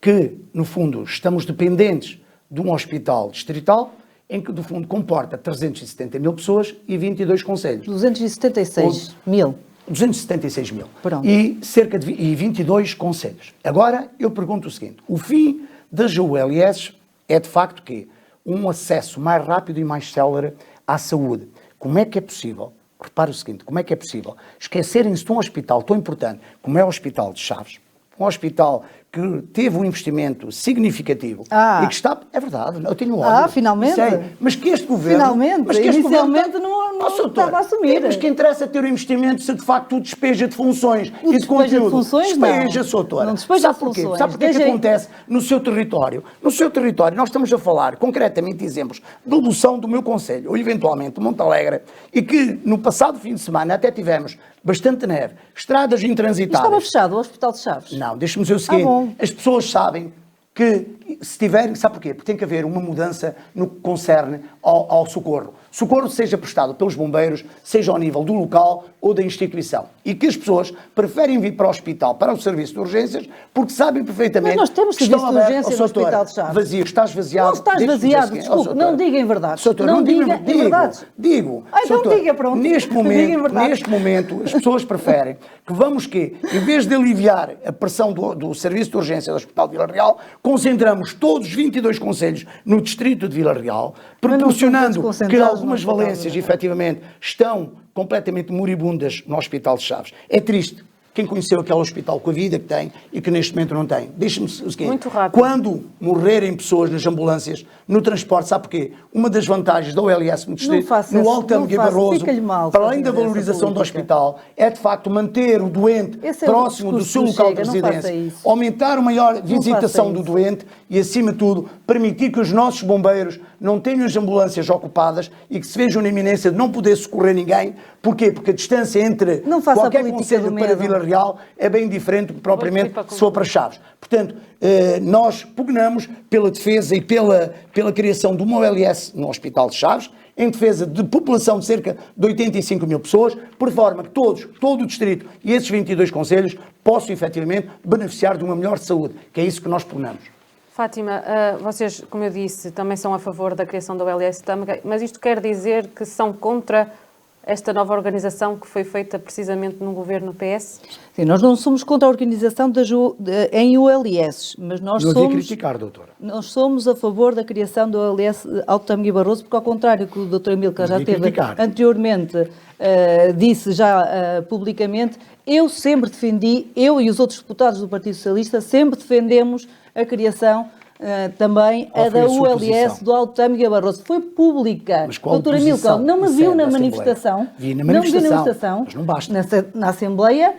que, no fundo, estamos dependentes de um hospital distrital, em que, no fundo, comporta 370 mil pessoas e 22 concelhos. 276 mil. 276 mil. Pronto. E cerca de 22 concelhos. Agora, eu pergunto o seguinte, o fim das ULS é, de facto, que um acesso mais rápido e mais célere à saúde. Como é que é possível? Repare o seguinte, como é que é possível esquecerem-se de um hospital tão importante como é o Hospital de Chaves, um hospital que teve um investimento significativo e que está... É verdade, eu tenho óbvio. Finalmente. Sei, mas que este governo... Finalmente, mas que este inicialmente governo, não estava a assumir. Mas que interessa ter o investimento se de facto o despeja de funções O e de despeja de conteúdo. funções, Despeja, não. Soutora. Não despeja Sabe de porquê? funções. Sabe porquê que acontece no seu território? No seu território, nós estamos a falar concretamente exemplos de redução do meu concelho, ou eventualmente de Monte Alegre, e que no passado fim de semana até tivemos bastante neve, estradas intransitáveis. Estava fechado o Hospital de Chaves. Não, deixe-me dizer o seguinte, bom. as pessoas sabem que se tiverem, sabe porquê? Porque tem que haver uma mudança no que concerne ao socorro. Socorro seja prestado pelos bombeiros, seja ao nível do local ou da instituição. E que as pessoas preferem vir para o hospital, para o serviço de urgências, porque sabem perfeitamente Mas nós temos que estão serviço de abertos. urgência no Hospital de Chaves. Vazio, está esvaziado. Não está Deixe-me dizer esvaziado, o seguinte, desculpe, Soutora. não diga em verdade. Soutora, Não diga em verdade. Digo. Então Soutora, diga, pronto. Neste Diga em verdade. momento, as pessoas preferem que vamos em vez de aliviar a pressão do serviço de urgência do Hospital de Vila Real, concentramos todos os 22 concelhos no distrito de Vila Real, proporcionando todos que concentrados no algumas Hospital de valências, Vila Real. efetivamente, estão completamente moribundas no Hospital de Chaves. É triste. Quem conheceu aquele hospital com a vida que tem e que neste momento não tem. Deixe-me o seguinte. Muito rápido. Quando morrerem pessoas nas ambulâncias, no transporte, sabe porquê? Uma das vantagens da OLS no distrito, no Altâmega e Barroso, para além da valorização do hospital, é de facto manter o doente próximo do seu local de residência, aumentar a maior visitação do doente e, acima de tudo, permitir que os nossos bombeiros não tenham as ambulâncias ocupadas e que se vejam na iminência de não poder socorrer ninguém. Porquê? Porque a distância entre qualquer concelho para Vila Real é bem diferente propriamente se for para Chaves. Portanto, nós pugnamos pela defesa e pela criação de uma OLS no Hospital de Chaves, em defesa de população de cerca de 85 mil pessoas, por forma que todo o distrito e esses 22 concelhos possam efetivamente beneficiar de uma melhor saúde, que é isso que nós pugnamos. Fátima, vocês, como eu disse, também são a favor da criação da OLS Tâmega, mas isto quer dizer que são contra esta nova organização que foi feita precisamente no governo PS? Sim, nós não somos contra a organização em ULS, mas nós não somos... criticar, doutora. Nós somos a favor da criação do OLS Altâmega e Barroso, porque ao contrário que o Dr. Amílcar já teve anteriormente, disse já publicamente, eu sempre defendi, eu e os outros deputados do Partido Socialista, sempre defendemos a criação também a da ULS do Altâmega e Barroso. Foi pública. Mas qual Dr. Amílcar não me viu na manifestação? Vi na manifestação. Mas não basta. Na Assembleia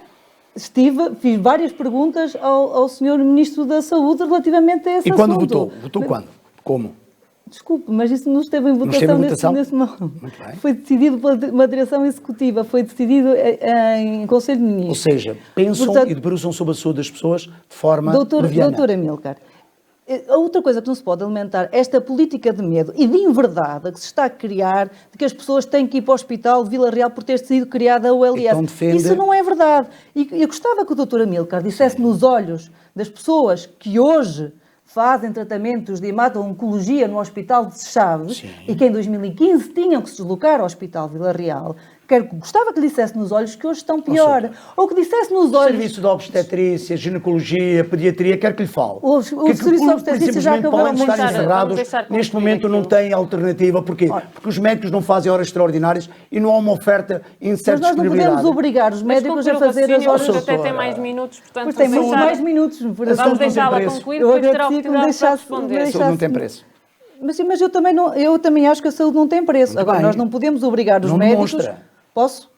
fiz várias perguntas ao Sr. Ministro da Saúde relativamente a esse assunto. E quando votou? Votou quando? Como? Desculpe, mas isso não esteve em votação nesse momento. Foi decidido por uma direção executiva, foi decidido em Conselho de Ministros. Ou seja, pensam e debruçam sobre a saúde das pessoas de forma leviana. Doutor Amílcar, a outra coisa que não se pode alimentar é esta política de medo e de inverdade que se está a criar, de que as pessoas têm que ir para o hospital de Vila Real por ter sido criada a OLS. Então Isso não é verdade. E eu gostava que o doutor Amílcar dissesse nos olhos das pessoas que hoje fazem tratamentos de hemato-oncologia no Hospital de Chaves e que em 2015 tinham que se deslocar ao Hospital de Vila Real. Gostava que lhe dissesse nos olhos que hoje estão pior. Ou que dissesse nos olhos... Serviço de obstetrícia, ginecologia, pediatria, quer que lhe fale. O serviço de obstetrícia já acabou de estar encerrados, neste momento não tem alternativa. Porquê? Porque os médicos não fazem horas extraordinárias e não há uma oferta em certa disponibilidade. Mas nós não podemos obrigar os médicos a fazer as horas... Até tem mais minutos, portanto... Tem muito mais minutos. Vamos deixá-la concluir, depois terá a oportunidade para responder. A saúde não tem preço. Mas eu também acho que a saúde não tem preço. Agora, nós não podemos obrigar os médicos... Posso?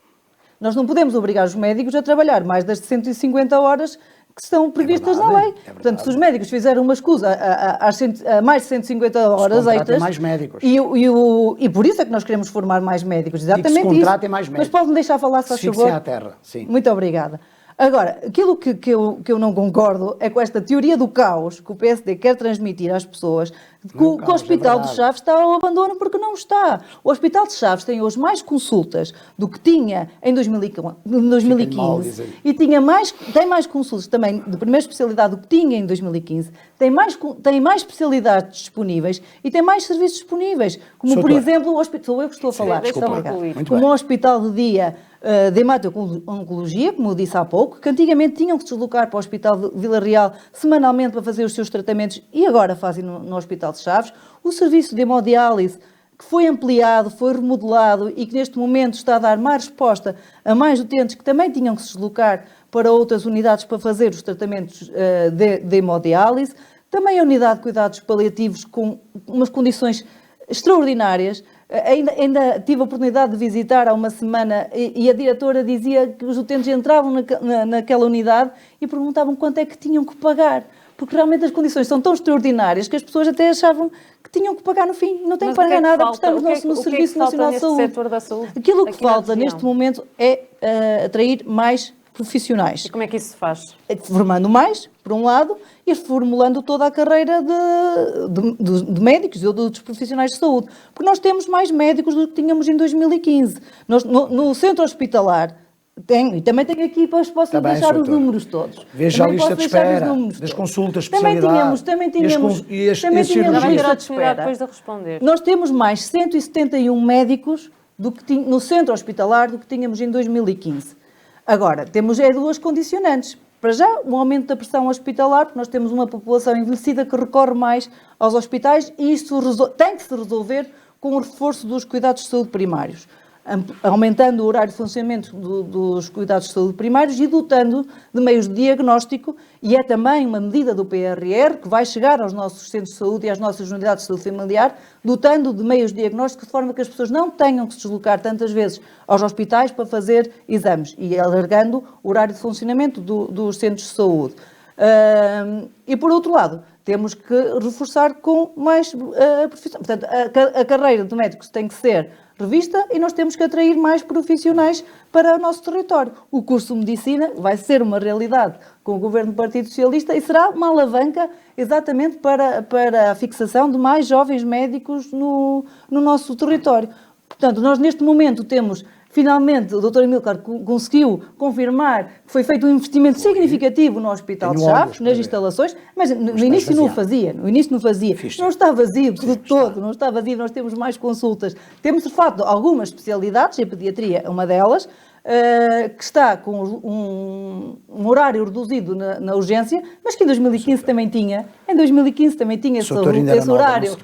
Nós não podemos obrigar os médicos a trabalhar mais das 150 horas que estão previstas na lei. Portanto, se os médicos fizerem uma escusa a mais de 150 horas extras... mais médicos. E por isso é que nós queremos formar mais médicos. Exatamente isso. Mais médicos. Mas pode-me deixar falar, se faz favor? à terra, sim. Muito obrigada. Agora, aquilo que eu não concordo é com esta teoria do caos que o PSD quer transmitir às pessoas, que o Hospital de Chaves está ao abandono, porque não está. O Hospital de Chaves tem hoje mais consultas do que tinha em 2015 e tem mais consultas também de primeira especialidade do que tinha em 2015, tem mais especialidades disponíveis e tem mais serviços disponíveis, como por exemplo, sou eu que estou a falar, como o Hospital de Dia de hemato-oncologia, como eu disse há pouco, que antigamente tinham que se deslocar para o Hospital de Vila Real semanalmente para fazer os seus tratamentos e agora fazem no Hospital de Chaves, o serviço de hemodiálise que foi ampliado, foi remodelado e que neste momento está a dar mais resposta a mais utentes que também tinham que se deslocar para outras unidades para fazer os tratamentos de hemodiálise. Também a unidade de cuidados paliativos com umas condições extraordinárias. Ainda tive a oportunidade de visitar há uma semana e a diretora dizia que os utentes entravam naquela unidade e perguntavam quanto é que tinham que pagar. Porque realmente as condições são tão extraordinárias que as pessoas até achavam que tinham que pagar no fim. Não têm que pagar nada porque estamos no Serviço Nacional de Saúde. Aquilo que falta neste momento é atrair mais profissionais. E como é que isso se faz? Formando mais, por um lado, e reformulando toda a carreira de médicos ou de outros profissionais de saúde. Porque nós temos mais médicos do que tínhamos em 2015. Nós, no centro hospitalar, e também tenho aqui, posso deixar os números todos. Veja a lista de espera das consultas de especialidade. Também tínhamos lista de espera. Depois de responder. Nós temos mais 171 médicos no centro hospitalar do que tínhamos em 2015. Agora, temos duas condicionantes. Para já, um aumento da pressão hospitalar, porque nós temos uma população envelhecida que recorre mais aos hospitais e isso tem que se resolver com o reforço dos cuidados de saúde primários, aumentando o horário de funcionamento dos cuidados de saúde primários e dotando de meios de diagnóstico, e é também uma medida do PRR que vai chegar aos nossos centros de saúde e às nossas unidades de saúde familiar, dotando de meios de diagnóstico de forma que as pessoas não tenham que se deslocar tantas vezes aos hospitais para fazer exames e alargando o horário de funcionamento dos centros de saúde. E por outro lado, temos que reforçar com mais profissão. Portanto, a carreira de médicos tem que ser revista e nós temos que atrair mais profissionais para o nosso território. O curso de Medicina vai ser uma realidade com o governo do Partido Socialista e será uma alavanca exatamente para a fixação de mais jovens médicos no nosso território. Portanto, nós neste momento temos... Finalmente, o Dr. Amílcar conseguiu confirmar que foi feito um investimento significativo no Hospital de Chaves, nas instalações, mas no início não o fazia. Não está vazio de todo, não está vazio, nós temos mais consultas. Temos, de facto, algumas especialidades, e a pediatria é uma delas, que está com um horário reduzido na urgência, mas que em 2015 também tinha. Em 2015 também tinha esse horário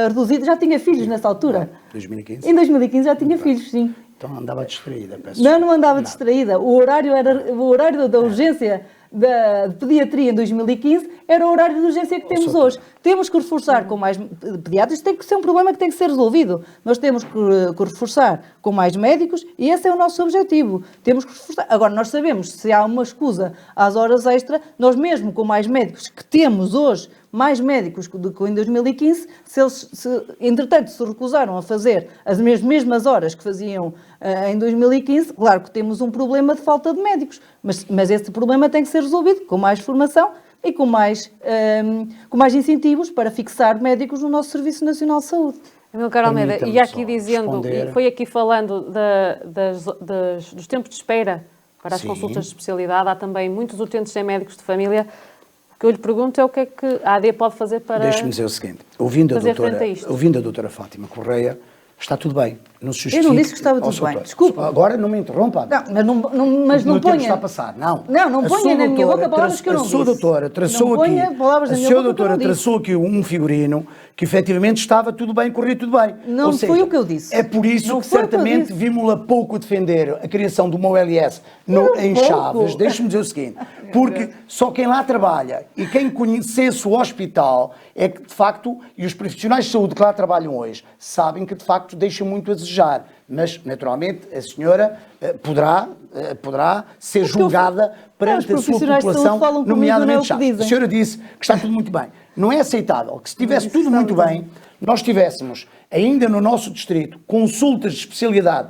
reduzido. Já tinha filhos nessa altura. 2015? Em 2015 já tinha filhos, sim. Então andava distraída, peço. Não andava distraída. O horário da urgência da pediatria em 2015 era o horário de urgência que temos hoje. Temos que reforçar com mais pediatras, tem que ser um problema que tem que ser resolvido. Nós temos que reforçar com mais médicos e esse é o nosso objetivo. Temos que reforçar. Agora, nós sabemos, se há uma escusa às horas extra, nós mesmo com mais médicos que temos hoje, mais médicos do que em 2015, entretanto se recusaram a fazer as mesmas horas que faziam em 2015, claro que temos um problema de falta de médicos, mas esse problema tem que ser resolvido com mais formação e com mais incentivos para fixar médicos no nosso Serviço Nacional de Saúde. Amílcar Almeida, e aqui dizendo, e foi aqui falando dos tempos de espera para as consultas de especialidade, há também muitos utentes sem médicos de família. O que eu lhe pergunto é o que é que a AD pode fazer para Deixe-me dizer o seguinte, ouvindo a doutora Fátima Correia, está tudo bem, não se justifica. Eu não disse que estava tudo bem, desculpa. Agora não me interrompa. Mas não ponha... está a passar, não. Não ponha na minha boca palavras que eu não disse. A sua doutora traçou aqui um figurino que efetivamente estava tudo bem, corria tudo bem. Não foi o que eu disse. É por isso que certamente vimos-la pouco defender a criação de uma OLS em Chaves. Deixe-me dizer o seguinte, porque só quem lá trabalha e quem conhecesse o hospital é que de facto, e os profissionais de saúde que lá trabalham hoje, sabem que de facto deixa muito a desejar. Mas, naturalmente, a senhora poderá ser julgada perante a sua população, nomeadamente Chaves. A senhora disse que está tudo muito bem. Não é aceitável que se estivesse tudo muito bem, nós tivéssemos ainda no nosso distrito consultas de especialidade,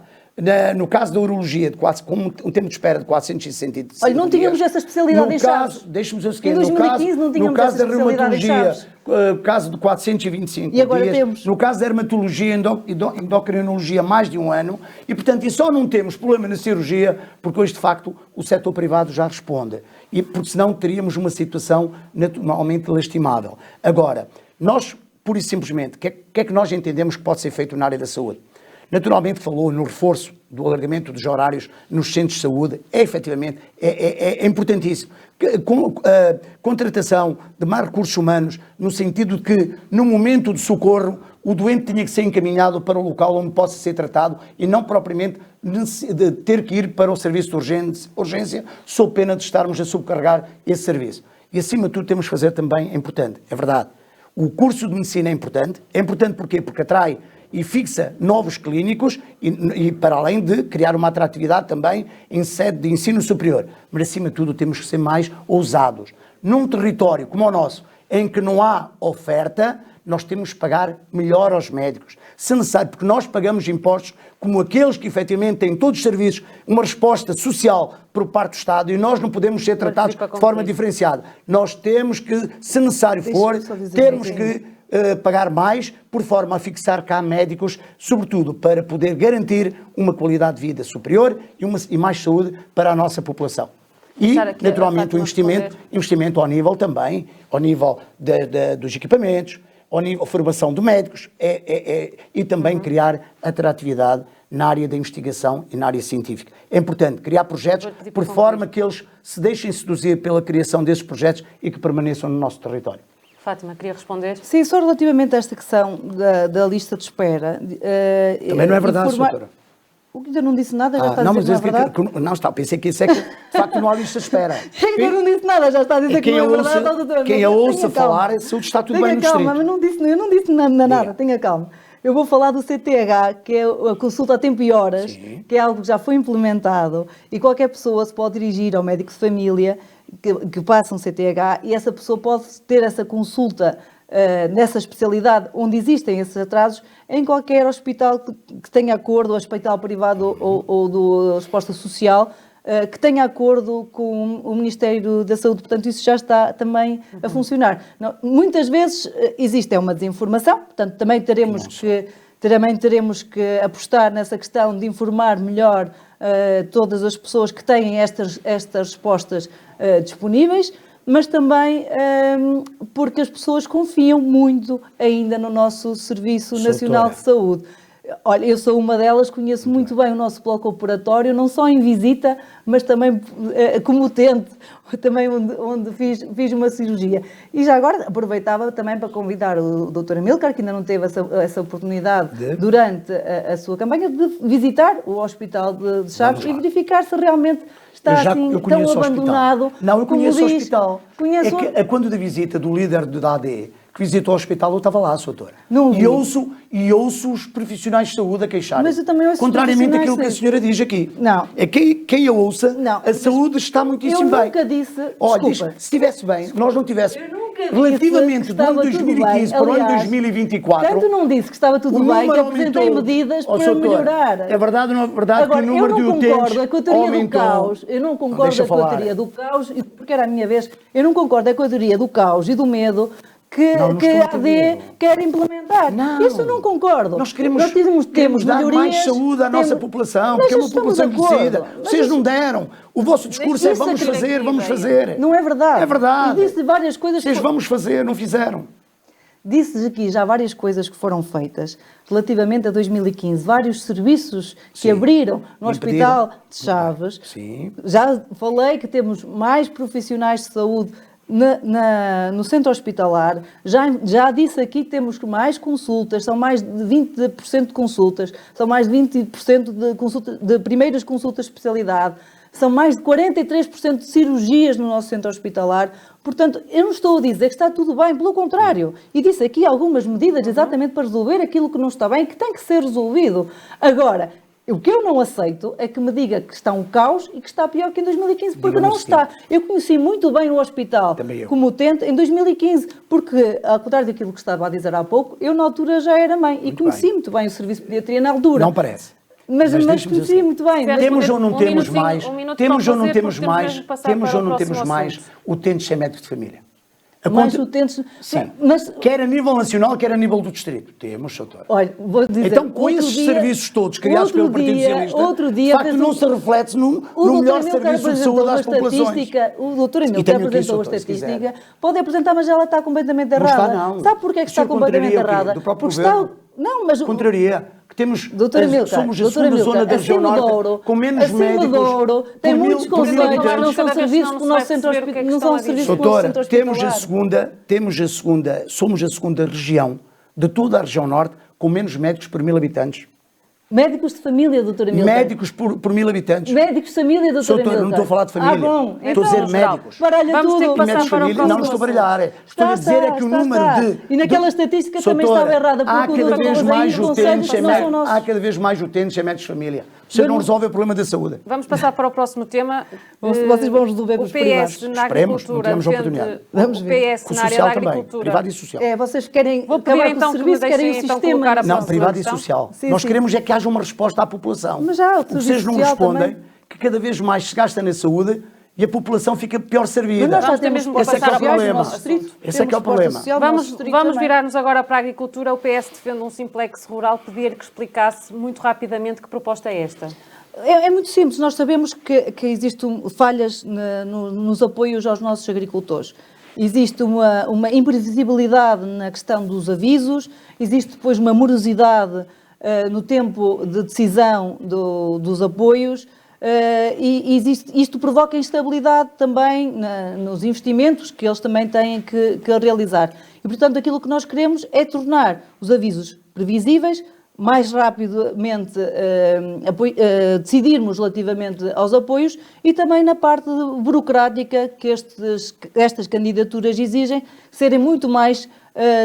no caso da urologia, com um tempo de espera de 465 dias. Olha, não tínhamos essa especialidade em Chaves. Deixe-me dizer o seguinte, em 2015 não tínhamos essa especialidade em Chaves. No caso de 425 e agora dias, temos. No caso da dermatologia e endocrinologia, mais de um ano, e portanto, e só não temos problema na cirurgia, porque hoje de facto o setor privado já responde, e porque senão teríamos uma situação naturalmente lastimável. Agora, nós, pura e simplesmente, o que é que nós entendemos que pode ser feito na área da saúde? Naturalmente falou no reforço do alargamento dos horários nos centros de saúde, efetivamente, é importantíssimo. Contratação de mais recursos humanos, no sentido de que, no momento de socorro, o doente tinha que ser encaminhado para o local onde possa ser tratado e não propriamente de ter que ir para o serviço de urgência, sob pena de estarmos a subcarregar esse serviço. E acima de tudo temos que fazer também, é importante, é verdade, o curso de medicina é importante porquê? Porque atrai e fixa novos clínicos e para além de criar uma atratividade também em sede de ensino superior. Mas acima de tudo temos que ser mais ousados. Num território como o nosso, em que não há oferta, nós temos que pagar melhor aos médicos, se necessário, porque nós pagamos impostos como aqueles que efetivamente têm todos os serviços uma resposta social por parte do Estado e nós não podemos ser tratados de forma diferenciada. Nós temos que, se necessário for, termos que pagar mais, por forma a fixar cá médicos, sobretudo para poder garantir uma qualidade de vida superior e mais saúde para a nossa população. E, naturalmente, o investimento ao nível também, ao nível dos equipamentos, ao nível formação de médicos e também criar atratividade na área da investigação e na área científica. É importante criar projetos por forma que eles se deixem seduzir pela criação desses projetos e que permaneçam no nosso território. Fátima, queria responder? Sim, só relativamente a esta questão da lista de espera. Também não é verdade, doutora. O que ainda não disse nada, já está a dizer que não é verdade? Não está, pensei que isso é que, de facto, não há lista de espera. Eu não disse nada, já está a dizer que não é verdade, doutora. Quem a ouça falar, a saúde está tudo bem no distrito. Tenha calma, mas eu não disse nada, tenha calma. Eu vou falar do CTH, que é a consulta a tempo e horas, sim, que é algo que já foi implementado e qualquer pessoa se pode dirigir ao médico de família que passa um CTH e essa pessoa pode ter essa consulta nessa especialidade onde existem esses atrasos em qualquer hospital que tenha acordo, ou hospital privado ou do resposta social, que tenha acordo com o Ministério da Saúde. Portanto, isso já está também a funcionar. Não, muitas vezes existe uma desinformação, portanto, também teremos que apostar nessa questão de informar melhor todas as pessoas que têm estas respostas disponíveis, mas também porque as pessoas confiam muito ainda no nosso Serviço Nacional de Saúde. Olha, eu sou uma delas, conheço muito bem o nosso bloco operatório, não só em visita, mas também como utente, também onde fiz uma cirurgia. E já agora aproveitava também para convidar o Dr. Amílcar, que ainda não teve essa oportunidade durante a sua campanha, de visitar o Hospital de Chaves e verificar se realmente está assim tão abandonado. Não, eu conheço o hospital. Quando da visita do líder da AD, que visitou o hospital, eu estava lá, doutora. E ouço os profissionais de saúde a queixarem. Mas eu também ouço contrariamente àquilo que a senhora diz aqui. Não. É quem a ouça, a saúde está muitíssimo bem. Eu nunca disse... Olha, se estivesse bem, nós não tivéssemos... Relativamente do ano 2015 para o ano 2024... Tanto não disse que estava tudo bem, que apresentei medidas para melhorar. É verdade ou não é verdade? Agora, que o número de utentes eu não concordo com a teoria do caos. Eu não concordo com a teoria do caus, porque era a minha vez. Eu não concordo com a teoria do caos e do medo que a AD quer implementar. Isso não concordo. Nós queremos dar mais saúde à nossa população, porque é uma população envelhecida. Vocês não deram. O vosso discurso é vamos fazer. Não é verdade. É verdade. Eu disse várias coisas. Vocês vamos fazer, não fizeram. Disse aqui já várias coisas que foram feitas relativamente a 2015, vários serviços que abriram no Hospital de Chaves. Sim. Já falei que temos mais profissionais de saúde no centro hospitalar, já disse aqui que temos mais consultas, são mais de 20% de consultas, são mais de 20% de primeiras consultas de especialidade, são mais de 43% de cirurgias no nosso centro hospitalar. Portanto, eu não estou a dizer que está tudo bem, pelo contrário. E disse aqui algumas medidas exatamente para resolver aquilo que não está bem, que tem que ser resolvido. Agora, o que eu não aceito é que me diga que está um caos e que está pior que em 2015, porque não está. Eu conheci muito bem o hospital como utente em 2015, porque, ao contrário daquilo que estava a dizer há pouco, eu na altura já era mãe e conheci muito bem o serviço de pediatria na altura. Não parece. Mas conheci muito bem. Temos ou não temos mais, utentes sem médico de família? Mais utentes. Sim. Quer a nível nacional, quer a nível do distrito. Temos, doutor. Olha, vou dizer, então, com esses serviços todos criados pelo Partido Socialista, de facto não se reflete no melhor serviço de saúde às populações. O doutor Amílcar apresentou a estatística, pode apresentar, mas ela está completamente errada. Não está, não. Sabe porquê que está completamente errada? Do próprio governo. Não, mas... Contraria. Que temos, somos a segunda zona da região norte, com menos médicos. Tem muitos conselhos que não são serviços que o nosso centro hospitalar. Doutora, somos a segunda região de toda a região norte com menos médicos por 1000 habitantes. Médicos de família, doutora Milton. Médicos por 1000 habitantes. Médicos de família, doutora Milton. Não estou a falar de família. Bom. Estou a dizer médicos. Baralha Vamos tudo. ter que passar Médicos de para o família, próximo não estou a baralhar. Estou a dizer é que o número de... E naquela estatística também Doutora, estava errada. há cada vez mais utentes em médicos. Há cada vez mais utentes em médicos de família. Você não resolve o problema da saúde. Vamos passar para o próximo tema. Vocês vão resolver os privados. O PS na Esperemos, não agricultura tivemos oportunidade. Vamos o ver. PS Com o na área social da também, agricultura. privado e social. Vocês querem Vou pedir acabar então com o que me serviço, querem o deixem então sistema. colocar a Não, próxima privado e questão. social. Sim, Nós sim. queremos é que haja uma resposta à população. Mas já, o o que vocês não social respondem, também. que cada vez mais se gasta na saúde e a população fica pior servida. Mas nós já Vamos ter temos mesmo que postas passar ao sociais no problema. nosso distrito. Esse é que é o Temos problema. posta social no nosso distrito Vamos também. virar-nos agora para a agricultura. O PS defende um simplex rural. Pedir que explicasse muito rapidamente que proposta é esta. É muito simples, nós sabemos que existem falhas nos apoios aos nossos agricultores. Existe uma imprevisibilidade na questão dos avisos, existe depois uma morosidade no tempo de decisão dos apoios e isto provoca instabilidade também nos investimentos que eles também têm que realizar. E, portanto, aquilo que nós queremos é tornar os avisos previsíveis, mais rapidamente decidirmos relativamente aos apoios e também na parte burocrática que estas candidaturas exigem serem muito mais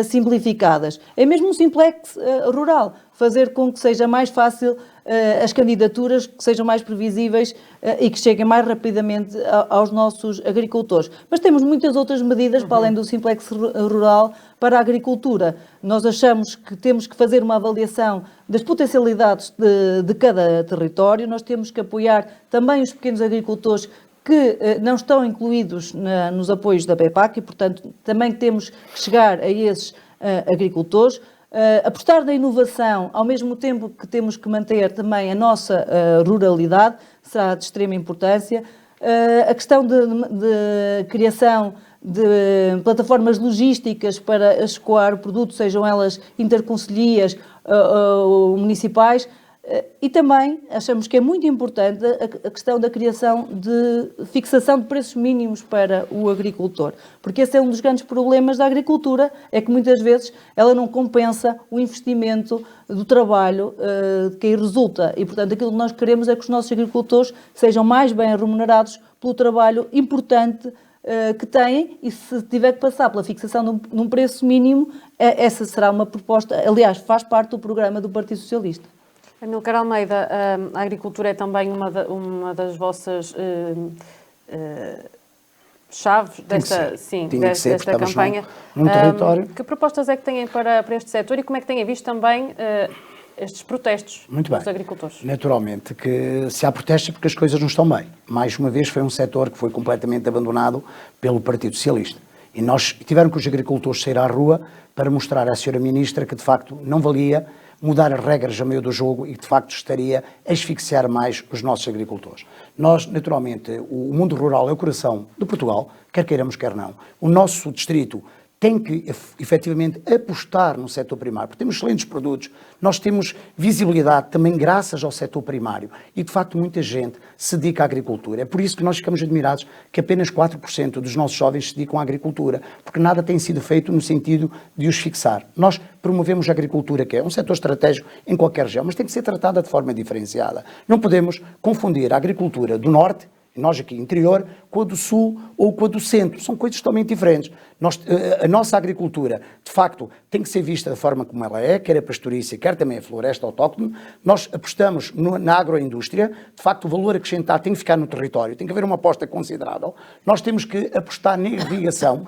simplificadas. É mesmo um simplex rural, fazer com que seja mais fácil as candidaturas, que sejam mais previsíveis e que cheguem mais rapidamente aos nossos agricultores. Mas temos muitas outras medidas para além do simplex rural para a agricultura. Nós achamos que temos que fazer uma avaliação das potencialidades de cada território, nós temos que apoiar também os pequenos agricultores que não estão incluídos nos apoios da PEPAC e, portanto, também temos que chegar a esses agricultores. Apostar na inovação, ao mesmo tempo que temos que manter também a nossa ruralidade, será de extrema importância. A questão de criação de plataformas logísticas para escoar o produto, sejam elas interconcelhias ou municipais. E também achamos que é muito importante a questão da criação de fixação de preços mínimos para o agricultor, porque esse é um dos grandes problemas da agricultura, é que muitas vezes ela não compensa o investimento do trabalho que aí resulta e, portanto, aquilo que nós queremos é que os nossos agricultores sejam mais bem remunerados pelo trabalho importante que têm e se tiver que passar pela fixação de um preço mínimo, essa será uma proposta, aliás, faz parte do programa do Partido Socialista. Amílcar Almeida, a agricultura é também uma das vossas chaves desta campanha. Num território. Que propostas é que têm para este setor e como é que têm visto também estes protestos dos agricultores? Naturalmente, que se há protestos é porque as coisas não estão bem. Mais uma vez foi um setor que foi completamente abandonado pelo Partido Socialista. E nós tiveram que os agricultores sair à rua para mostrar à senhora Ministra que de facto não valia mudar as regras a meio do jogo e, de facto, estaria a asfixiar mais os nossos agricultores. Nós, naturalmente, o mundo rural é o coração de Portugal, quer queiramos, quer não. O nosso distrito tem que, efetivamente, apostar no setor primário, porque temos excelentes produtos, nós temos visibilidade também graças ao setor primário e, de facto, muita gente se dedica à agricultura. É por isso que nós ficamos admirados que apenas 4% dos nossos jovens se dedicam à agricultura, porque nada tem sido feito no sentido de os fixar. Nós promovemos a agricultura, que é um setor estratégico em qualquer região, mas tem que ser tratada de forma diferenciada. Não podemos confundir a agricultura do norte, nós aqui interior, com a do sul ou com a do centro. São coisas totalmente diferentes. A nossa agricultura, de facto, tem que ser vista da forma como ela é, quer a pastorícia, quer também a floresta autóctone. Nós apostamos na agroindústria. De facto, o valor acrescentado tem que ficar no território, tem que haver uma aposta considerável. Nós temos que apostar na irrigação,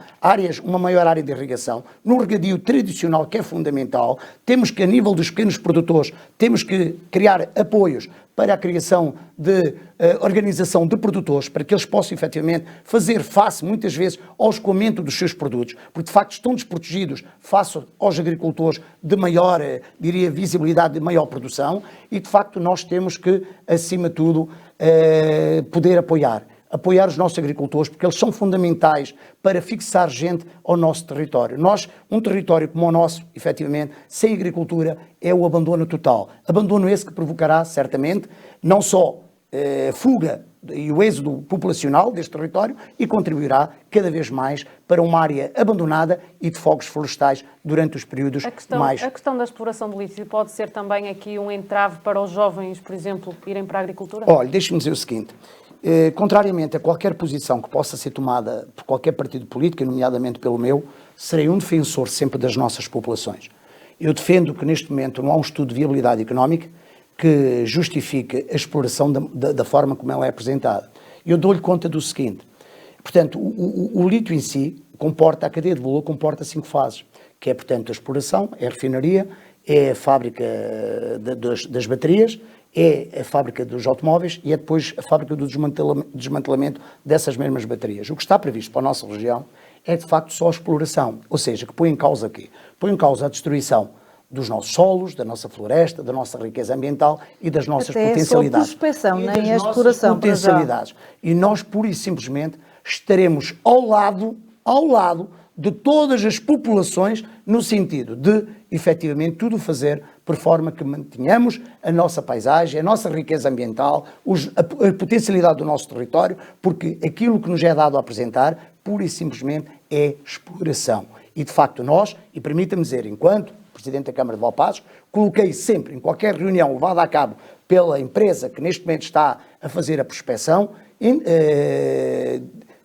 uma maior área de irrigação, no regadio tradicional, que é fundamental. Temos que, a nível dos pequenos produtores, temos que criar apoios para a criação de organização de produtores, para que eles possam efetivamente fazer face, muitas vezes, ao escoamento dos seus produtos, porque de facto estão desprotegidos face aos agricultores de maior, diria, visibilidade, de maior produção, e de facto nós temos que, acima de tudo, poder apoiar os nossos agricultores, porque eles são fundamentais para fixar gente ao nosso território. Nós, um território como o nosso, efetivamente, sem agricultura, é o abandono total. Abandono esse que provocará, certamente, não só fuga e o êxodo populacional deste território e contribuirá cada vez mais para uma área abandonada e de fogos florestais durante os períodos mais... A questão da exploração do lítio pode ser também aqui um entrave para os jovens, por exemplo, irem para a agricultura? Olha, deixe-me dizer o seguinte, contrariamente a qualquer posição que possa ser tomada por qualquer partido político, nomeadamente pelo meu, serei um defensor sempre das nossas populações. Eu defendo que neste momento não há um estudo de viabilidade económica que justifique a exploração da forma como ela é apresentada. Eu dou-lhe conta do seguinte, portanto, o lítio em si comporta, a cadeia de valor comporta 5 fases, que é, portanto, a exploração, é a refinaria, é a fábrica das baterias, é a fábrica dos automóveis e é depois a fábrica do desmantelamento dessas mesmas baterias. O que está previsto para a nossa região é, de facto, só a exploração, ou seja, que põe em causa aqui? Põe em causa a destruição dos nossos solos, da nossa floresta, da nossa riqueza ambiental e das nossas potencialidades. Até a prospecção, nem a exploração. Potencialidades. E nós, pura e simplesmente, estaremos ao lado de todas as populações, no sentido de, efetivamente, tudo fazer por forma que mantenhamos a nossa paisagem, a nossa riqueza ambiental, a potencialidade do nosso território, porque aquilo que nos é dado a apresentar, pura e simplesmente, é exploração. E, de facto, nós, e permita-me dizer, enquanto Presidente da Câmara de Valpassos, coloquei sempre, em qualquer reunião levada a cabo pela empresa que neste momento está a fazer a prospecção,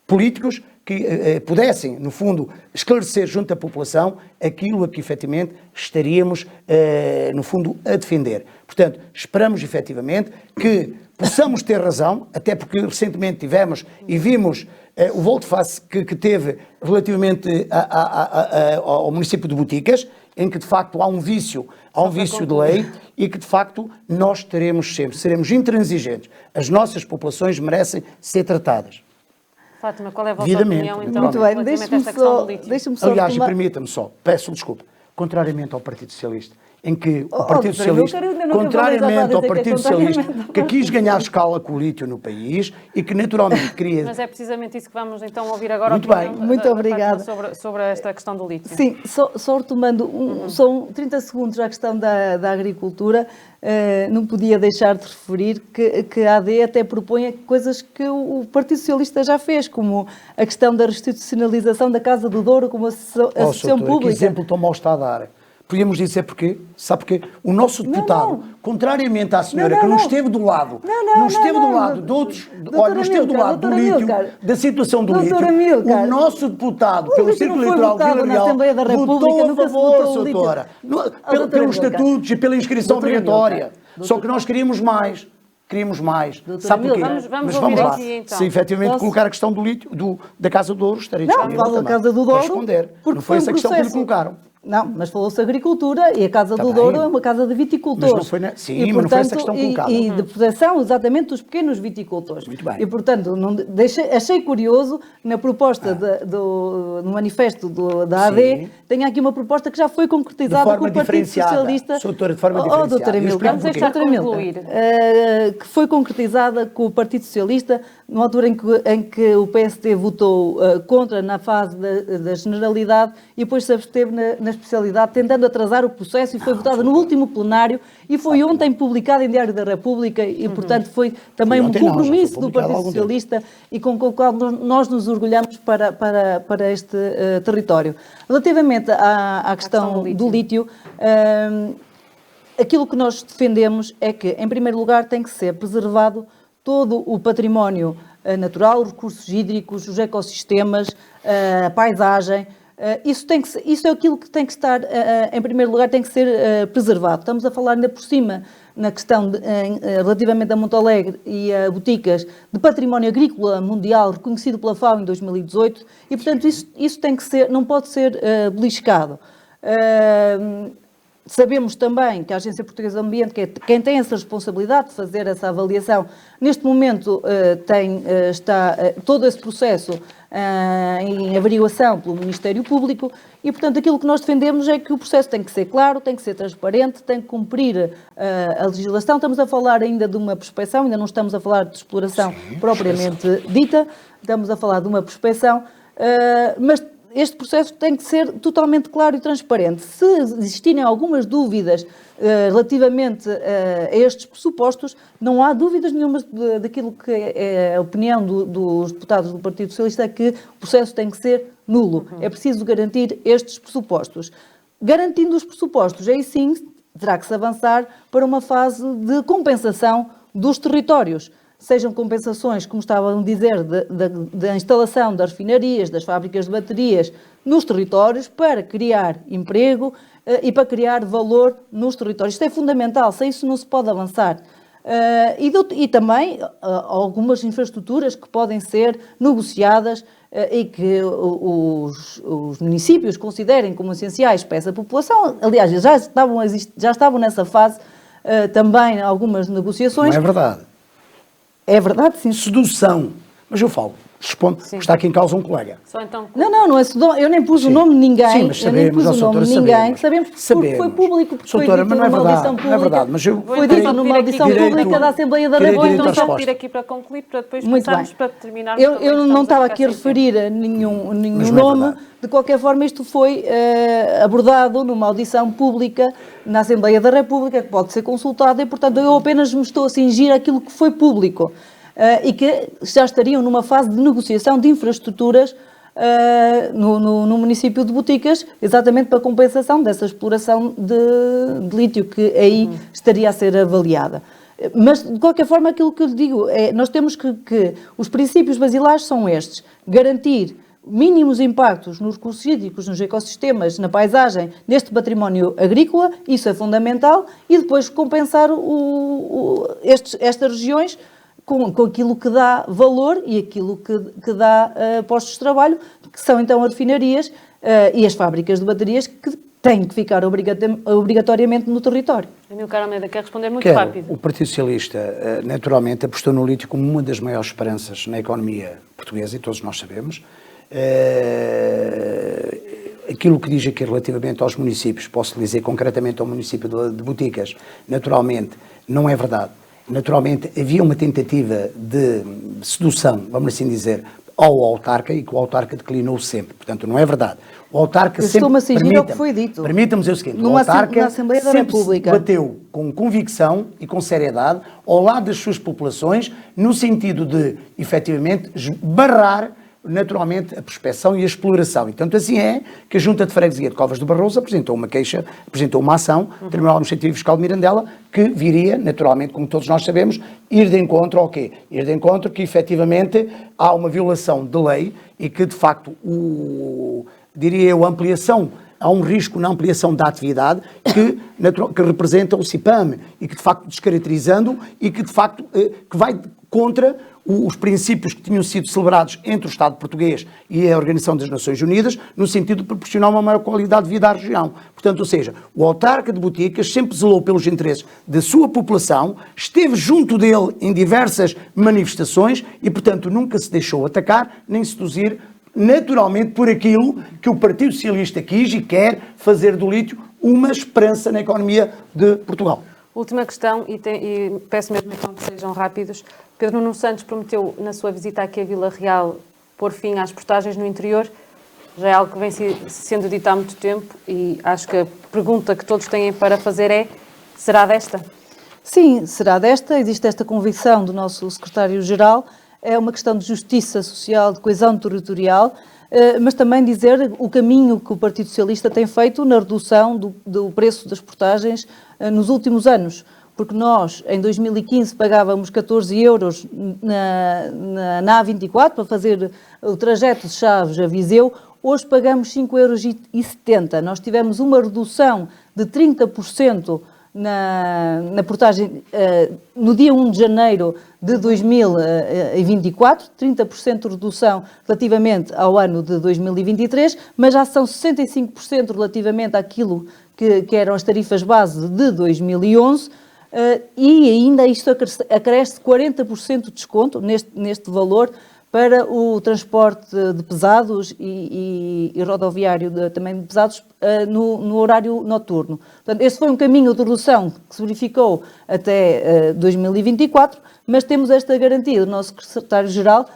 políticos que pudessem, no fundo, esclarecer junto à população aquilo a que efetivamente estaríamos, no fundo, a defender. Portanto, esperamos efetivamente que possamos ter razão, até porque recentemente tivemos e vimos o volte-face que teve relativamente ao município de Boticas, em que de facto há um vício de lei e que de facto nós seremos intransigentes. As nossas populações merecem ser tratadas. Fátima, qual é a vossa opinião, então, muito bem, relativamente a esta questão do lítio? Aliás, permita-me só, peço desculpa, contrariamente ao Partido Socialista, em que o Partido Socialista, contrariamente ao Partido Socialista, que quis ganhar escala com o lítio no país e que naturalmente queria... Mas é precisamente isso que vamos então ouvir agora. Muito bem. Muito obrigada. Sobre esta questão do lítio. Sim, só retomando, são 30 segundos à questão da agricultura, não podia deixar de referir que a AD até propõe coisas que o Partido Socialista já fez, como a questão da restitucionalização da Casa do Douro como associação pública. Que exemplo tão mau está a dar? Podíamos dizer porquê? Sabe porquê? O nosso deputado, contrariamente à senhora que não esteve do lado, não esteve do lado de outros, olha, não esteve do lado do lítio, da situação do lítio, o nosso deputado, pelo Círculo Eleitoral Vila Real, votou a favor, doutora, pelos estatutos e pela inscrição obrigatória. Só que nós queríamos mais. Sabe porquê? Vamos Mas vamos lá. Aqui, então. Se efetivamente colocar a questão do lítio, da Casa do Douro, estarei disponível também. Não, falo da Casa do Douro, para responder. Não foi essa questão que lhe colocaram. Não, mas falou-se agricultura e a Casa do Douro é uma casa de viticultores. Mas não foi, sim, mas não foi essa questão colocada. E de proteção, exatamente, dos pequenos viticultores. Muito bem. E, portanto, achei curioso, na proposta no manifesto da AD, tem aqui uma proposta que já foi concretizada com o Partido Socialista. Doutora, de forma diferenciada. Doutora Milka, vamos deixar concluir. Que foi concretizada com o Partido Socialista, numa altura em que o PSD votou contra na fase da generalidade e depois se absteve na especialidade, tentando atrasar o processo, e foi votada no último plenário e foi ontem publicada em Diário da República e, portanto, foi também um compromisso do Partido Socialista e com o qual nós nos orgulhamos para este território. Relativamente à questão do lítio, aquilo que nós defendemos é que, em primeiro lugar, tem que ser preservado todo o património natural, os recursos hídricos, os ecossistemas, a paisagem. Isso é aquilo que tem que estar, em primeiro lugar, tem que ser preservado. Estamos a falar ainda por cima, na questão relativamente a Montalegre e a Boticas, de património agrícola mundial reconhecido pela FAO em 2018 e, portanto, isso tem que ser, não pode ser beliscado. Sabemos também que a Agência Portuguesa do Ambiente, que é quem tem essa responsabilidade de fazer essa avaliação, neste momento está todo esse processo em averiguação pelo Ministério Público e, portanto, aquilo que nós defendemos é que o processo tem que ser claro, tem que ser transparente, tem que cumprir a legislação. Estamos a falar ainda de uma prospecção, ainda não estamos a falar de exploração propriamente dita, estamos a falar de uma prospecção, mas este processo tem que ser totalmente claro e transparente. Se existirem algumas dúvidas relativamente a estes pressupostos, não há dúvidas nenhumas daquilo que é a opinião dos deputados do Partido Socialista, é que o processo tem que ser nulo. É preciso garantir estes pressupostos. Garantindo os pressupostos, aí sim terá que se avançar para uma fase de compensação dos territórios. Sejam compensações, como estavam a dizer, da instalação das refinarias, das fábricas de baterias nos territórios, para criar emprego e para criar valor nos territórios. Isto é fundamental, sem isso não se pode avançar. E também algumas infraestruturas que podem ser negociadas e que os municípios considerem como essenciais para essa população. Aliás, já estavam nessa fase também algumas negociações. Não é verdade. É verdade, sim. Sedução. Mas eu falo, respondo, Sim. Está aqui em causa um colega. Só então... Não é sedução. Eu nem pus Sim. o nome de ninguém. Sim, mas eu nem pus o nome de ninguém. Sabemos porque foi público, porque foi Soutora, dito mas não é numa verdade, audição não é pública. verdade, mas eu... Foi dito numa audição pública da Assembleia da Direito Vou República. então só resposta. pedir aqui para concluir, para depois Muito passarmos bem. para terminar. Eu não estava aqui a referir a nenhum Mas não é nome. verdade. De qualquer forma, isto foi abordado numa audição pública na Assembleia da República, que pode ser consultada, e, portanto, eu apenas me estou a cingir àquilo que foi público e que já estariam numa fase de negociação de infraestruturas no município de Boticas, exatamente para compensação dessa exploração de lítio que aí estaria a ser avaliada. Mas, de qualquer forma, aquilo que eu lhe digo é, nós temos que os princípios basilares são estes: garantir mínimos impactos nos recursos hídricos, nos ecossistemas, na paisagem, neste património agrícola, isso é fundamental, e depois compensar estas regiões com aquilo que dá valor e aquilo que dá postos de trabalho, que são então as refinarias e as fábricas de baterias, que têm que ficar obrigatoriamente no território. Amilcar Almeida quer responder muito Quero. rápido. O Partido Socialista, naturalmente, apostou no lítio como uma das maiores esperanças na economia portuguesa, e todos nós sabemos. Aquilo que diz aqui relativamente aos municípios, posso dizer concretamente ao município de Boticas, naturalmente, não é verdade. Naturalmente, havia uma tentativa de sedução, vamos assim dizer, ao autarca, e que o autarca declinou sempre. Portanto, não é verdade. O autarca sempre... Estou-me a cingir ao que foi dito. Permita-me dizer o seguinte, Na o autarca Assembleia da sempre República. se bateu com convicção e com seriedade ao lado das suas populações, no sentido de, efetivamente, barrar naturalmente a prospeção e a exploração. E tanto assim é que a Junta de Freguesia de Covas do Barroso apresentou uma queixa, apresentou uma ação, Tribunal Administrativo Fiscal de Mirandela, que viria, naturalmente, como todos nós sabemos, ir de encontro ao quê? Ir de encontro que, efetivamente, há uma violação de lei e que, de facto, diria eu, a ampliação, há um risco na ampliação da atividade que representa o CIPAM e que, de facto, descaracterizando e que, de facto, que vai contra os princípios que tinham sido celebrados entre o Estado português e a Organização das Nações Unidas, no sentido de proporcionar uma maior qualidade de vida à região. Portanto, ou seja, o autarca de Boticas sempre zelou pelos interesses da sua população, esteve junto dele em diversas manifestações e, portanto, nunca se deixou atacar nem seduzir, naturalmente, por aquilo que o Partido Socialista quis e quer fazer do lítio uma esperança na economia de Portugal. Última questão, e peço mesmo então que sejam rápidos. Pedro Nuno Santos prometeu, na sua visita aqui a Vila Real, pôr fim às postagens no interior. Já é algo que vem sendo dito há muito tempo e acho que a pergunta que todos têm para fazer é: será desta? Sim, será desta. Existe esta convicção do nosso secretário-geral. É uma questão de justiça social, de coesão territorial, mas também dizer o caminho que o Partido Socialista tem feito na redução do preço das portagens nos últimos anos. Porque nós, em 2015, pagávamos 14 euros na A24 para fazer o trajeto de Chaves a Viseu, hoje pagamos 5,70 euros. Nós tivemos uma redução de 30% na portagem no dia 1 de janeiro de 2024, 30% de redução relativamente ao ano de 2023, mas já são 65% relativamente àquilo que eram as tarifas base de 2011, e ainda isto acresce 40% de desconto neste valor para o transporte de pesados e rodoviário também de pesados no horário noturno. Portanto, este foi um caminho de redução que se verificou até 2024, mas temos esta garantia do nosso secretário-geral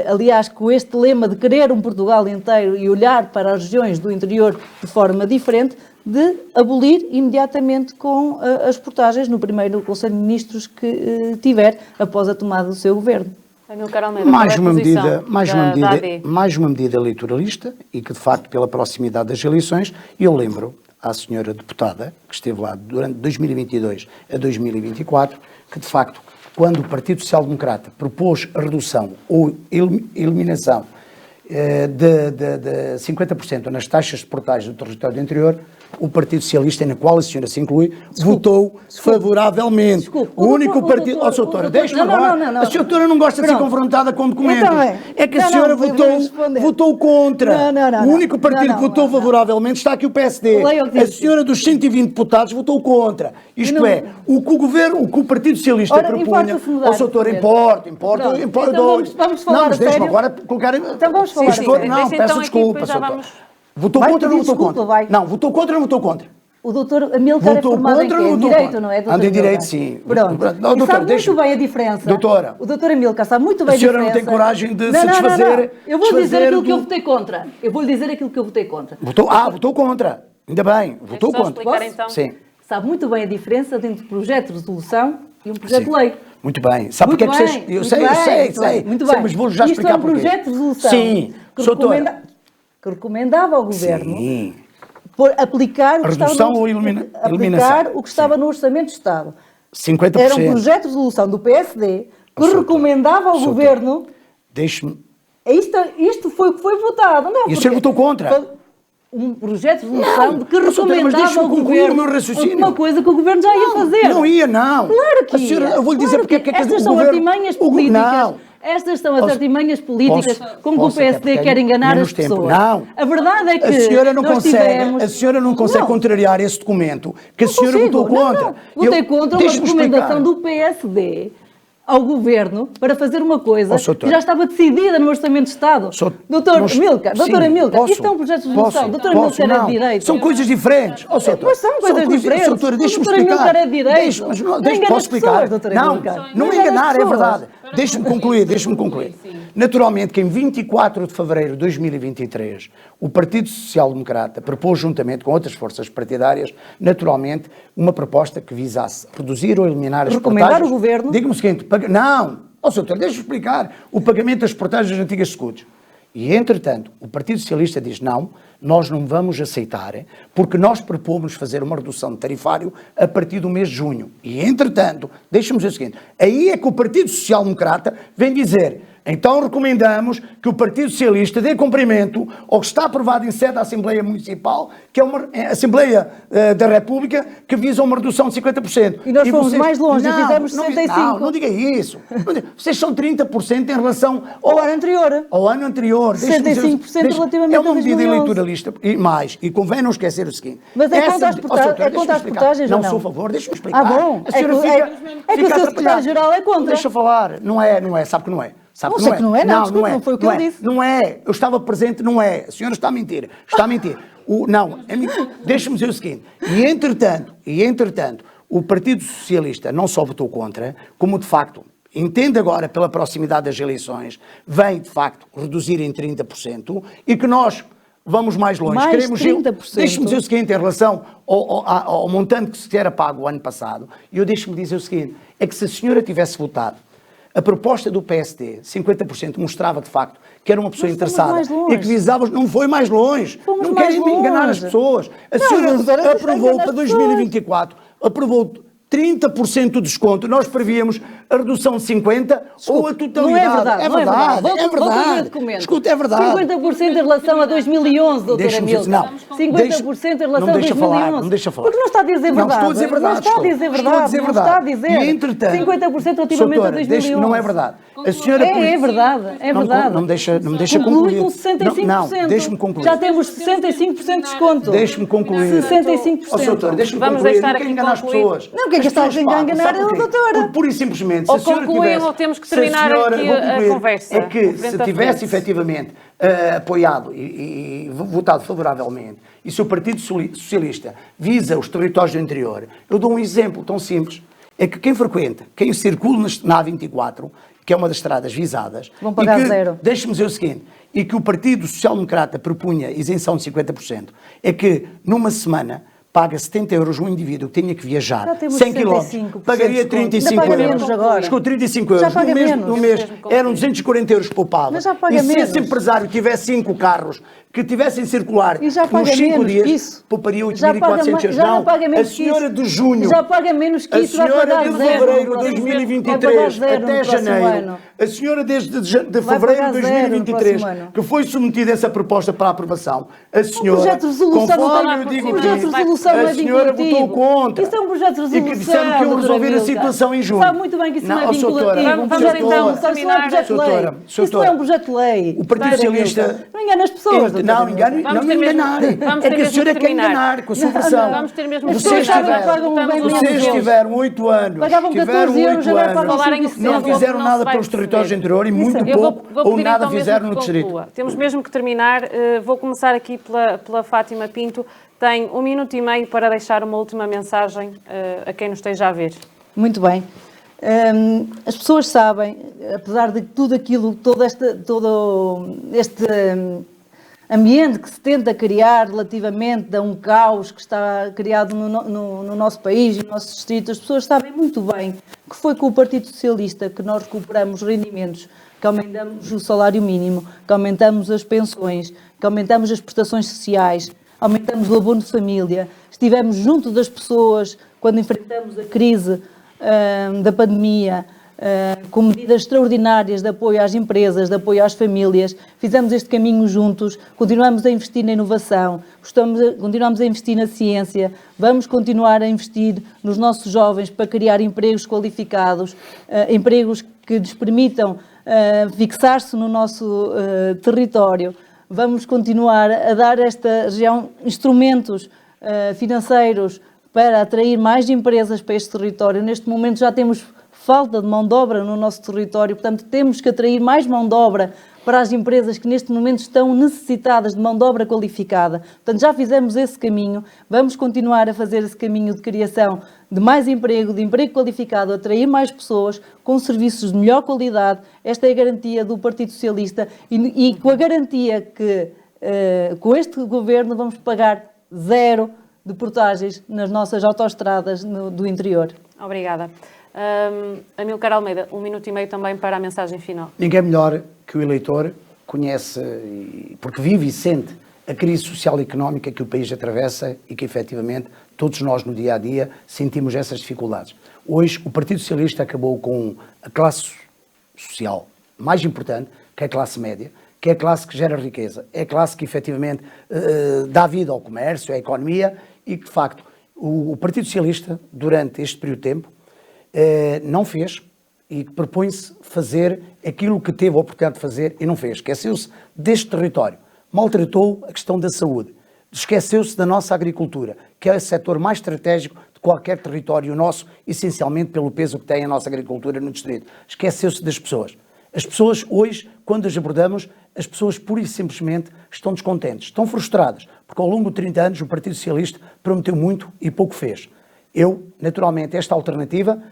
aliás, com este lema de querer um Portugal inteiro e olhar para as regiões do interior de forma diferente, de abolir imediatamente com as portagens no primeiro Conselho de Ministros que tiver após a tomada do seu governo. Mais uma medida eleitoralista e que, de facto, pela proximidade das eleições, eu lembro à senhora deputada, que esteve lá durante 2022 a 2024, que, de facto, quando o Partido Social Democrata propôs a redução ou eliminação de 50% nas taxas de portagem do território do interior, o Partido Socialista, na qual a senhora se inclui, votou favoravelmente. Desculpe. O único partido... Ó, doutora, deixe-me agora. A senhora não gosta de ser confrontada com documentos. Então é que a senhora votou contra. O único partido que votou favoravelmente está aqui o PSD. A senhora dos 120 deputados votou contra. Isto é, o que o governo, o que o Partido Socialista propunha... Ó, doutora, importa. Vamos falar a sério. Deixe-me agora colocar... Então vamos falar. Não, peço desculpa, doutora. Votou contra ou não votou contra? Não, votou contra ou não votou contra? O doutor Amílcar é formado em quê? Direito, não é? Em direito, sim. Pronto. E sabe muito bem a diferença. Doutora. O doutor Amílcar sabe muito bem a diferença. A senhora não tem coragem de se desfazer... Não. Eu vou dizer aquilo que eu votei contra. Votou contra. Ainda bem, votou contra. Explicar, então? Sim. Sabe muito bem a diferença entre um projeto de resolução e um projeto de lei. Muito bem. Sabe porque é que vocês... Eu sei. Muito bem. Mas vou já explicar porquê. Isto é um projeto de resolução. Sim. Que recomendava ao Governo aplicar o que estava o que estava no Orçamento de Estado. 50%. Era um projeto de resolução do PSD que recomendava ao Governo... Deixe-me... Isto foi o que foi votado. Não, e o senhor votou contra? Um projeto de resolução que recomendava ao Governo uma coisa que o Governo já ia fazer. Não ia, não. Claro que ia. Eu vou lhe dizer porque é que estas são artimanhas políticas. Estas são as artimanhas políticas com que o PSD quer enganar as pessoas. Não. A verdade é que a senhora não consegue contrariar esse documento que a senhora votou contra. Votei contra uma recomendação do PSD ao Governo para fazer uma coisa que já estava decidida no Orçamento de Estado. Doutora Amílcar, isto é um projeto de resolução. Doutora Amílcar é de direito. São coisas diferentes. Pois são coisas diferentes. Doutora, deixe-me explicar. Doutora Amílcar é de direito. Posso explicar? Não me enganar, é verdade. Deixe-me concluir. Naturalmente que em 24 de fevereiro de 2023 o Partido Social Democrata propôs juntamente com outras forças partidárias, naturalmente, uma proposta que visasse reduzir ou eliminar as portagens. Recomendar o Governo. Diga-me o seguinte, não, doutor, deixa-me explicar, o pagamento das portagens das antigas SCUDs. E, entretanto, o Partido Socialista diz não, nós não vamos aceitar, porque nós propomos fazer uma redução de tarifário a partir do mês de junho. E, entretanto, deixa-me dizer o seguinte, aí é que o Partido Social Democrata vem dizer, então recomendamos que o Partido Socialista dê cumprimento ao que está aprovado em sede da Assembleia Municipal, que é uma Assembleia da República, que visa uma redução de 50%. E nós fomos mais longe e fizemos 65%. Não diga isso. Vocês são 30% em relação ao ano anterior. 65% relativamente a 2011. É uma medida eleitoralista. E convém não esquecer o seguinte. Mas é contra as portagens ou não? Não sou a favor, deixa-me explicar. Bom. É que o seu secretário-geral é contra. Deixa falar. Não é. Sabe que não é. Não foi o que eu disse. Não é. Eu estava presente, não é. A senhora está a mentir. Deixa-me dizer o seguinte. E entretanto, o Partido Socialista não só votou contra, como de facto, entende agora pela proximidade das eleições, vem de facto reduzir em 30% e que nós vamos mais longe. Mais 30%. Deixe-me dizer o seguinte, em relação ao montante que se era pago o ano passado, e eu deixo-me dizer o seguinte, é que se a senhora tivesse votado a proposta do PSD, 50%, mostrava de facto que era uma pessoa interessada e que visava... Não foi mais longe. Não querem enganar as pessoas. A senhora aprovou para 2024, aprovou 30% de desconto. Nós prevíamos a redução de 50% ou a totalidade. Não é verdade. Escuta, é verdade. 50% em relação a 2011, doutora Amílcar. 50% em relação a 2011. Não deixa falar. Porque não está a dizer verdade. Não estou a dizer verdade. Não está a dizer verdade. Não está a dizer. E entretanto, 50% relativamente a 2011. Não é verdade. A senhora é verdade. Não me deixa concluir. Com 65%. Não, deixe-me concluir. Já temos 65% de desconto. Deixe-me concluir. 65%. Doutora, deixe-me Vamos concluir. deixar não quero enganar as pessoas. Não, quem está a enganar é o doutor. Pura e simplesmente, se ou a senhora concluem tivesse... ou temos que terminar aqui a conversa. É que se tivesse efetivamente apoiado e votado favoravelmente, e se o Partido Socialista visa os territórios do interior, eu dou um exemplo tão simples, é que quem frequenta, quem circula na A24, que é uma das estradas visadas. Vão pagar e que, zero. Deixe-me dizer o seguinte, e que o Partido Social Democrata propunha isenção de 50%, é que numa semana paga 70 euros um indivíduo que tenha que viajar Já temos 100 km, 65% pagaria de desconto. 35 Ainda paga euros. menos agora. Chegou 35 euros. Já paga menos. No mês eram 240 euros que poupava. Mas já paga e se menos. esse empresário tivesse 5 carros que tivessem circular E já paga nos 5 menos dias, que isso. pouparia Já paga 8.400 euros. já Não, paga a menos que senhora isso. de junho, Já paga menos que a isso, vai senhora pagar de zero no fevereiro de próximo- 2023 vai pagar zero até no próximo janeiro, ano. a senhora de Vai fevereiro pagar de zero no 2023, próximo ano. que foi submetida essa proposta para aprovação, a senhora, projeto de resolução não conforme tem- eu digo o projeto de aqui, resolução não é a senhora vinculativo. votou contra. Isso é um projeto de resolução. E que disseram que iam doutora resolver a Milka. situação em junho. Sabe muito bem que isso não é Não, vinculativo. doutora, Um projeto de doutora, resolução, isso não é um projeto de lei. doutora, Isso não é um projeto de lei. O Partido Doutora Socialista- Milka. Não engana as pessoas. doutora Não, Milka. engane, Vamos não me ter mesmo- enganar. vamos É ter que a mesmo senhora que quer terminar. enganar com a sua versão. Vamos ter mesmo As que pessoas terminar. já pagam bem menos Vocês euros. tiveram 8 anos, Pagavam 14 euros, já vai pagar Falarem o 5%. não fizeram não nada se vai pelos territórios perceber. anteriores e muito Eu vou pouco ou pedir nada então mesmo fizeram que no distrito. conclua. Temos mesmo que terminar. Vou começar aqui pela Fátima Pinto. Tem 1 minuto e meio para deixar uma última mensagem a quem nos esteja a ver. Muito bem. As pessoas sabem, apesar de tudo aquilo, todo este ambiente que se tenta criar relativamente a um caos que está criado no nosso país e no nosso distrito, as pessoas sabem muito bem que foi com o Partido Socialista que nós recuperamos rendimentos, que aumentamos o salário mínimo, que aumentamos as pensões, que aumentamos as prestações sociais, aumentamos o abono de família, estivemos junto das pessoas quando enfrentamos a crise da pandemia, com medidas extraordinárias de apoio às empresas, de apoio às famílias, fizemos este caminho juntos, continuamos a investir na inovação, continuamos a investir na ciência, vamos continuar a investir nos nossos jovens para criar empregos qualificados, empregos que lhes permitam fixar-se no nosso território. Vamos continuar a dar a esta região instrumentos financeiros para atrair mais empresas para este território. Neste momento já temos falta de mão de obra no nosso território, portanto temos que atrair mais mão de obra para as empresas que neste momento estão necessitadas de mão de obra qualificada. Portanto, já fizemos esse caminho, vamos continuar a fazer esse caminho de criação de mais emprego, de emprego qualificado, atrair mais pessoas com serviços de melhor qualidade. Esta é a garantia do Partido Socialista e com a garantia que com este governo vamos pagar zero de portagens nas nossas autoestradas do interior. Obrigada. Amílcar Almeida, 1 minuto e meio também para a mensagem final. Ninguém melhor que o eleitor conhece, porque vive e sente a crise social e económica que o país atravessa e que efetivamente todos nós no dia a dia sentimos essas dificuldades. Hoje o Partido Socialista acabou com a classe social mais importante, que é a classe média, que é a classe que gera riqueza, é a classe que efetivamente dá vida ao comércio, à economia e que de facto o Partido Socialista durante este período de tempo não fez e propõe-se fazer aquilo que teve a oportunidade de fazer e não fez. Esqueceu-se deste território, maltratou a questão da saúde, esqueceu-se da nossa agricultura, que é o setor mais estratégico de qualquer território nosso, essencialmente pelo peso que tem a nossa agricultura no distrito. Esqueceu-se das pessoas. As pessoas hoje, quando as abordamos, as pessoas pura e simplesmente estão descontentes, estão frustradas, porque ao longo de 30 anos o Partido Socialista prometeu muito e pouco fez. Eu, naturalmente, esta alternativa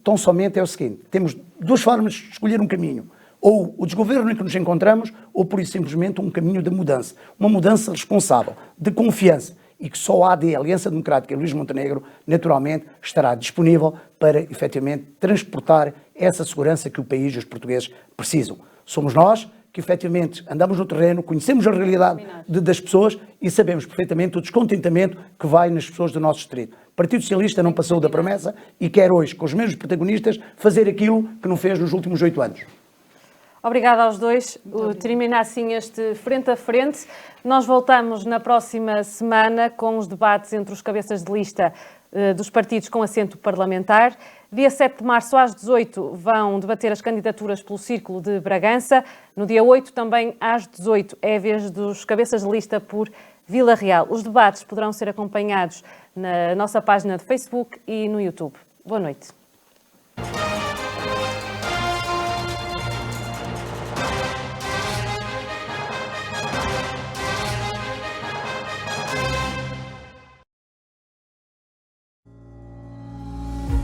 tão somente é o seguinte: temos duas formas de escolher um caminho, ou o desgoverno em que nos encontramos, ou por isso simplesmente um caminho de mudança, uma mudança responsável, de confiança, e que só a AD, a Aliança Democrática Luís Montenegro, naturalmente estará disponível para efetivamente transportar essa segurança que o país e os portugueses precisam. Somos nós que efetivamente andamos no terreno, conhecemos a realidade das pessoas e sabemos perfeitamente o descontentamento que vai nas pessoas do nosso distrito. O Partido Socialista não passou da promessa e quer hoje, com os mesmos protagonistas, fazer aquilo que não fez nos últimos 8 anos. Obrigada aos dois. Termina assim este frente a frente. Nós voltamos na próxima semana com os debates entre os cabeças de lista dos partidos com assento parlamentar. Dia 7 de março às 18 vão debater as candidaturas pelo Círculo de Bragança. No dia 8 também às 18 é a vez dos cabeças de lista por Vila Real. Os debates poderão ser acompanhados na nossa página de Facebook e no YouTube. Boa noite.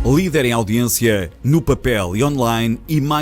Líder em audiência no papel e online e mais